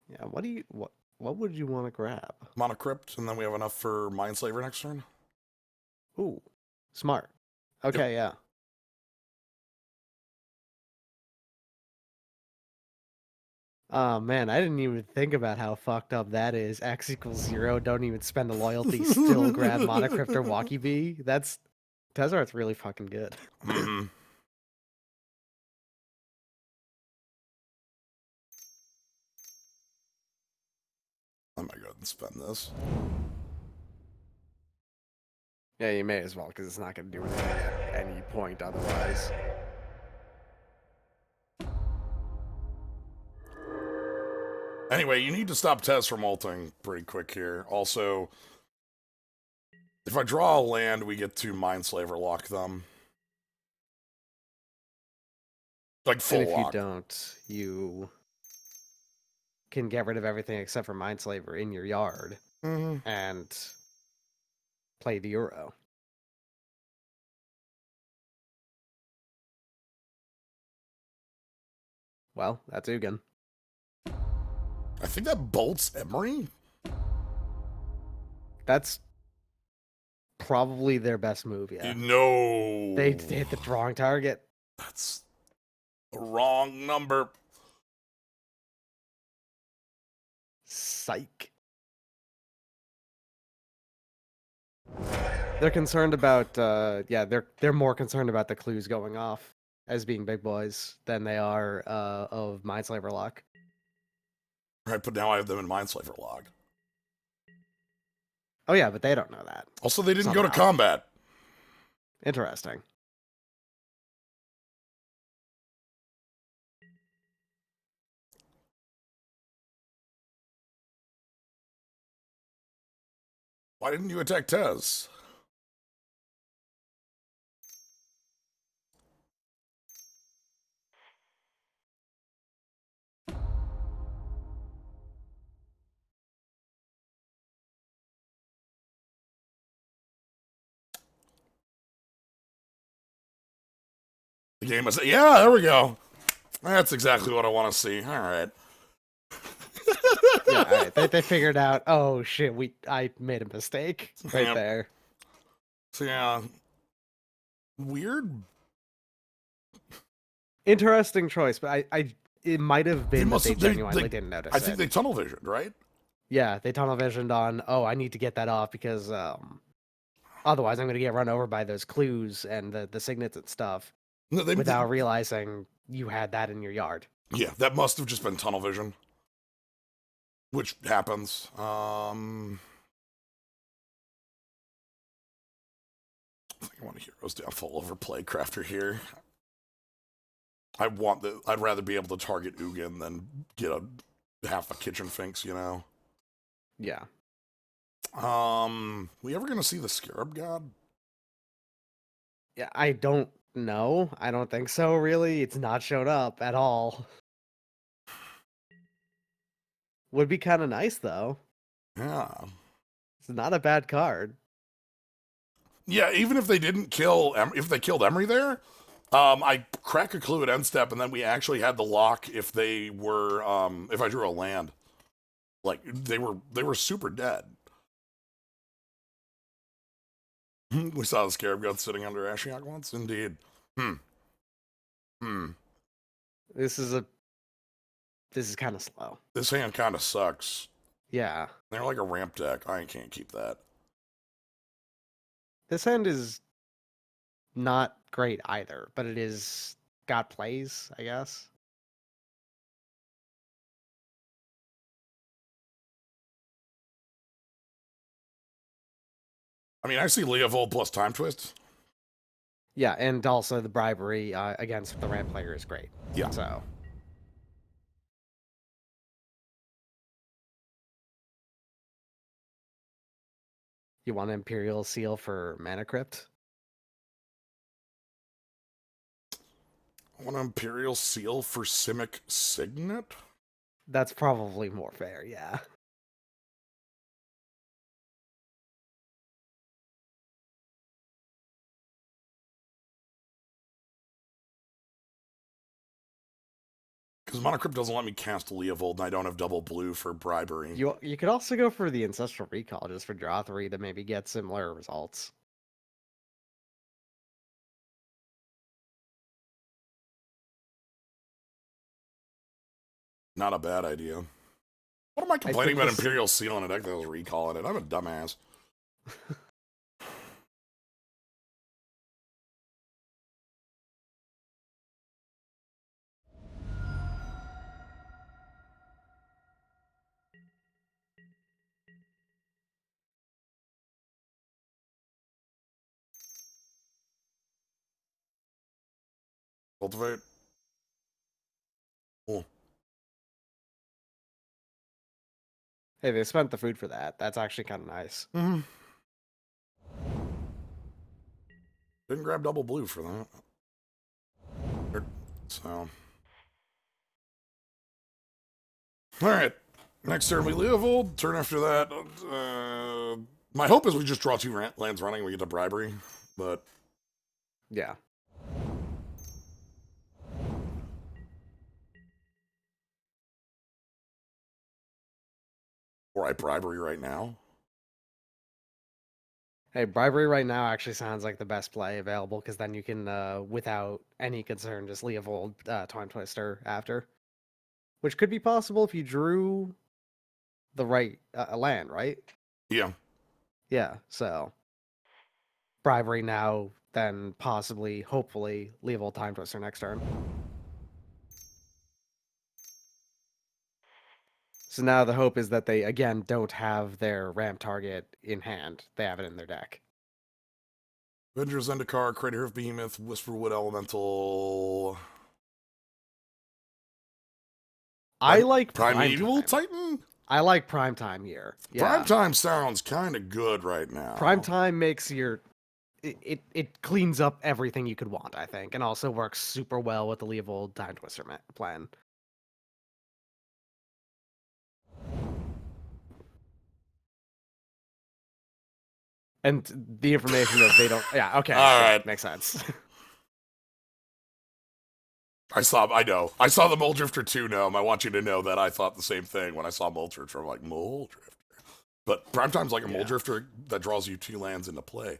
Yeah. What would you want to grab? Monocrypt, and then we have enough for Mindslaver next turn. Ooh, smart. Okay, yeah. Oh man, I didn't even think about how fucked up that is. X equals 0, don't even spend the loyalty, still grab Monocrypt or Walkie Bee. That's Tezzart's really fucking good. Mm-hmm. I might go ahead and spend this. Yeah, you may as well, because it's not going to do anything at any point otherwise. Anyway, you need to stop Tez from ulting pretty quick here. Also, if I draw a land, we get to Mindslaver lock them. Like full And if you lock. don't, you can get rid of everything except for Mindslaver in your yard Mm-hmm. and play the Euro. Well, that's Ugin. I think that bolts Emery. That's probably their best move, yeah. No. They hit the wrong target. That's the wrong number. Psych. They're concerned about yeah, they're more concerned about the clues going off as being big boys than they are of Mindslaver lock. Right, but now I have them in Mindslaver log. Oh yeah, but they don't know that. Also, they didn't go to Somehow. combat. Interesting. Why didn't you attack Tez? The game was, yeah, there we go. That's exactly what I want to see. All right. Yeah, all right. They figured out, oh shit, I made a mistake right Yep. there. So yeah, weird. Interesting choice, but it might have been that they have genuinely didn't notice I think it. they tunnel visioned, right? Yeah, they tunnel visioned on, oh, I need to get that off because otherwise I'm gonna get run over by those clues and the signets and stuff No, without realizing you had that in your yard. Yeah, that must have just been tunnel vision, which happens. I think I want a Heroes Downfall over Playcrafter here. I'd rather be able to target Ugin than get half a Kitchen Finks, you know. Yeah. We ever gonna see the Scarab God? Yeah, I don't know. I don't think so, really. It's not shown up at all. Would be kind of nice, though. Yeah. It's not a bad card. Yeah, even if they didn't kill, if they killed Emery there, I crack a clue at end step, and then we actually had the lock if they were, if I drew a land. Like, they were super dead. We saw the Scarab God sitting under Ashiok once, indeed. This is kind of slow. This hand kind of sucks. Yeah. They're like a ramp deck. I can't keep that. This hand is not great either, but it is got plays, I guess. I mean, I see Leovold plus Time Twist. Yeah, and also the bribery against the ramp player is great. Yeah. So. You want Imperial Seal for Mana Crypt? I want an Imperial Seal for Simic Signet? That's probably more fair, yeah. Because Monocrypt doesn't let me cast Leovold, and I don't have double blue for bribery. You could also go for the Ancestral Recall just for draw 3 to maybe get similar results. Not a bad idea. What am I I complaining think about this. Imperial Seal on a deck that was recalling it? I'm a dumbass. Cultivate. Cool. Hey, they spent the food for that. That's actually kind of nice. Mm-hmm. Didn't grab double blue for that. So. Alright. Next turn we level. Turn after that. My hope is we just draw 2 lands running and we get to bribery. But. Yeah. Or I bribery right now. Hey, bribery right now actually sounds like the best play available because then you can, without any concern, just Leovold Time Twister after, which could be possible if you drew the right land, right? Yeah. Yeah. So bribery now, then possibly, hopefully, Leovold Time Twister next turn. So now the hope is that they again don't have their ramp target in hand; they have it in their deck. Avengers Zendikar, Crater of Behemoth, Whisperwood Elemental. I like Prime Primeval Time. Titan? I like Prime Time here. Prime Yeah. Time sounds kind of good right now. Prime Time makes your it cleans up everything you could want, I think, and also works super well with the Leovold Time Twister plan. And the information that they don't. Yeah. Okay. All Yeah, right. makes sense. I saw the Mole Drifter 2 gnome. I want you to know that I thought the same thing when I saw Mole Drifter. I'm like, Mole Drifter. But Primetime's like a Mole Drifter that draws you 2 lands into play.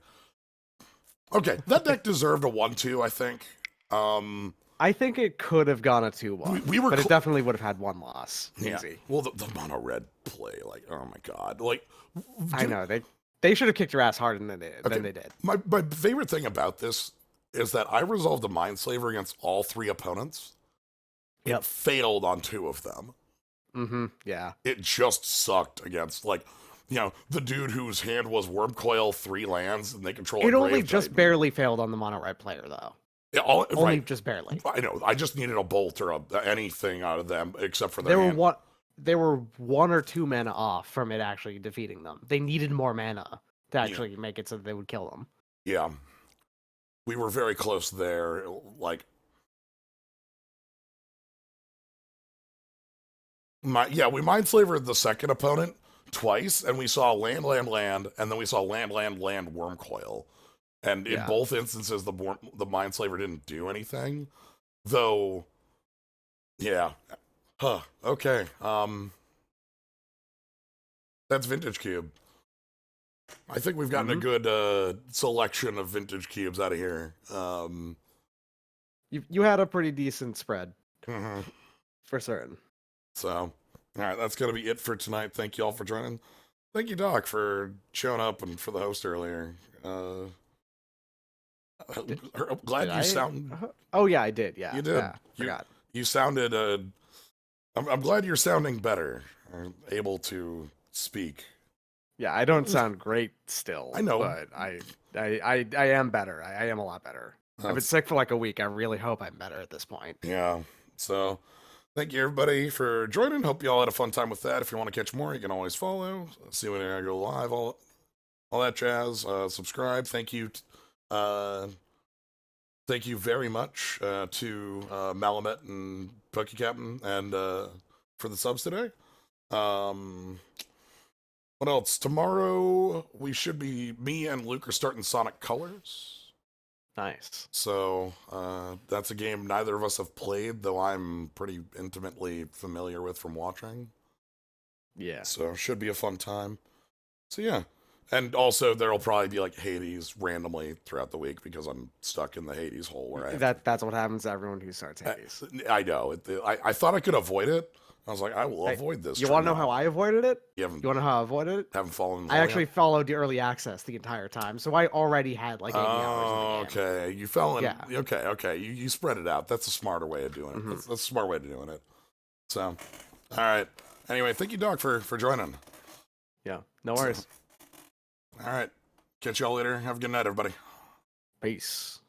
Okay, that deck deserved a 1-2, I think. I think it could have gone a 2-1, but it definitely would have had 1 loss. Yeah. Easy. Well, the mono red play, like, oh my god, like, I know they should have kicked your ass harder than they did. My favorite thing about this is that I resolved a Mindslaver against all 3 opponents. Yep. It failed on 2 of them. Mm-hmm. Yeah. It just sucked against, like, the dude whose hand was Wormcoil 3 lands and they control. It only just barely failed on the mono red player though. Yeah, only just barely. I know. I just needed a bolt or anything out of them except for They were 1 or 2 mana off from it actually defeating them. They needed more mana to actually make it so that they would kill them. Yeah. We were very close there. Like, we Mindslavered the second opponent twice, and we saw land, and then we saw land, Wormcoil. And in both instances, the Mindslaver didn't do anything. Though, yeah. Huh. Okay. That's Vintage Cube. I think we've gotten a good selection of Vintage Cubes out of here. You had a pretty decent spread. For certain. So, all right, that's going to be it for tonight. Thank you all for joining. Thank you, Doc, for showing up and for the host earlier. I'm glad you sound. Oh yeah, I did. Yeah, you did. Yeah, forgot. You sounded. I'm glad you're sounding better, able to speak. Yeah, I don't sound great still. I know, but I am better. I am a lot better. I've been sick for like a week. I really hope I'm better at this point. Yeah. So, thank you everybody for joining. Hope you all had a fun time with that. If you want to catch more, you can always follow. See when I go live. All that jazz. Subscribe. Thank you. Thank you very much to Malamet and Pokey Captain and for the subs today. What else? Tomorrow me and Luke are starting Sonic Colors. Nice. So that's a game neither of us have played, though I'm pretty intimately familiar with from watching. Yeah. So should be a fun time. So yeah. And also, there'll probably be like Hades randomly throughout the week because I'm stuck in the Hades hole where that's what happens to everyone who starts Hades. I know. I thought I could avoid it, I was like, I will Hey, avoid this. You want to know how I avoided it? You haven't, You want to know how I avoided it? haven't fallen in I love actually yet? followed the early access the entire time, so I already had like 80 hours in the game. Okay. You fell in. Yeah. Okay. You spread it out. That's a smarter way of doing it. Mhm. That's a smart way of doing it. So, all right. Anyway, thank you, Doc, for joining. Yeah, no worries. All right. Catch y'all later. Have a good night, everybody. Peace.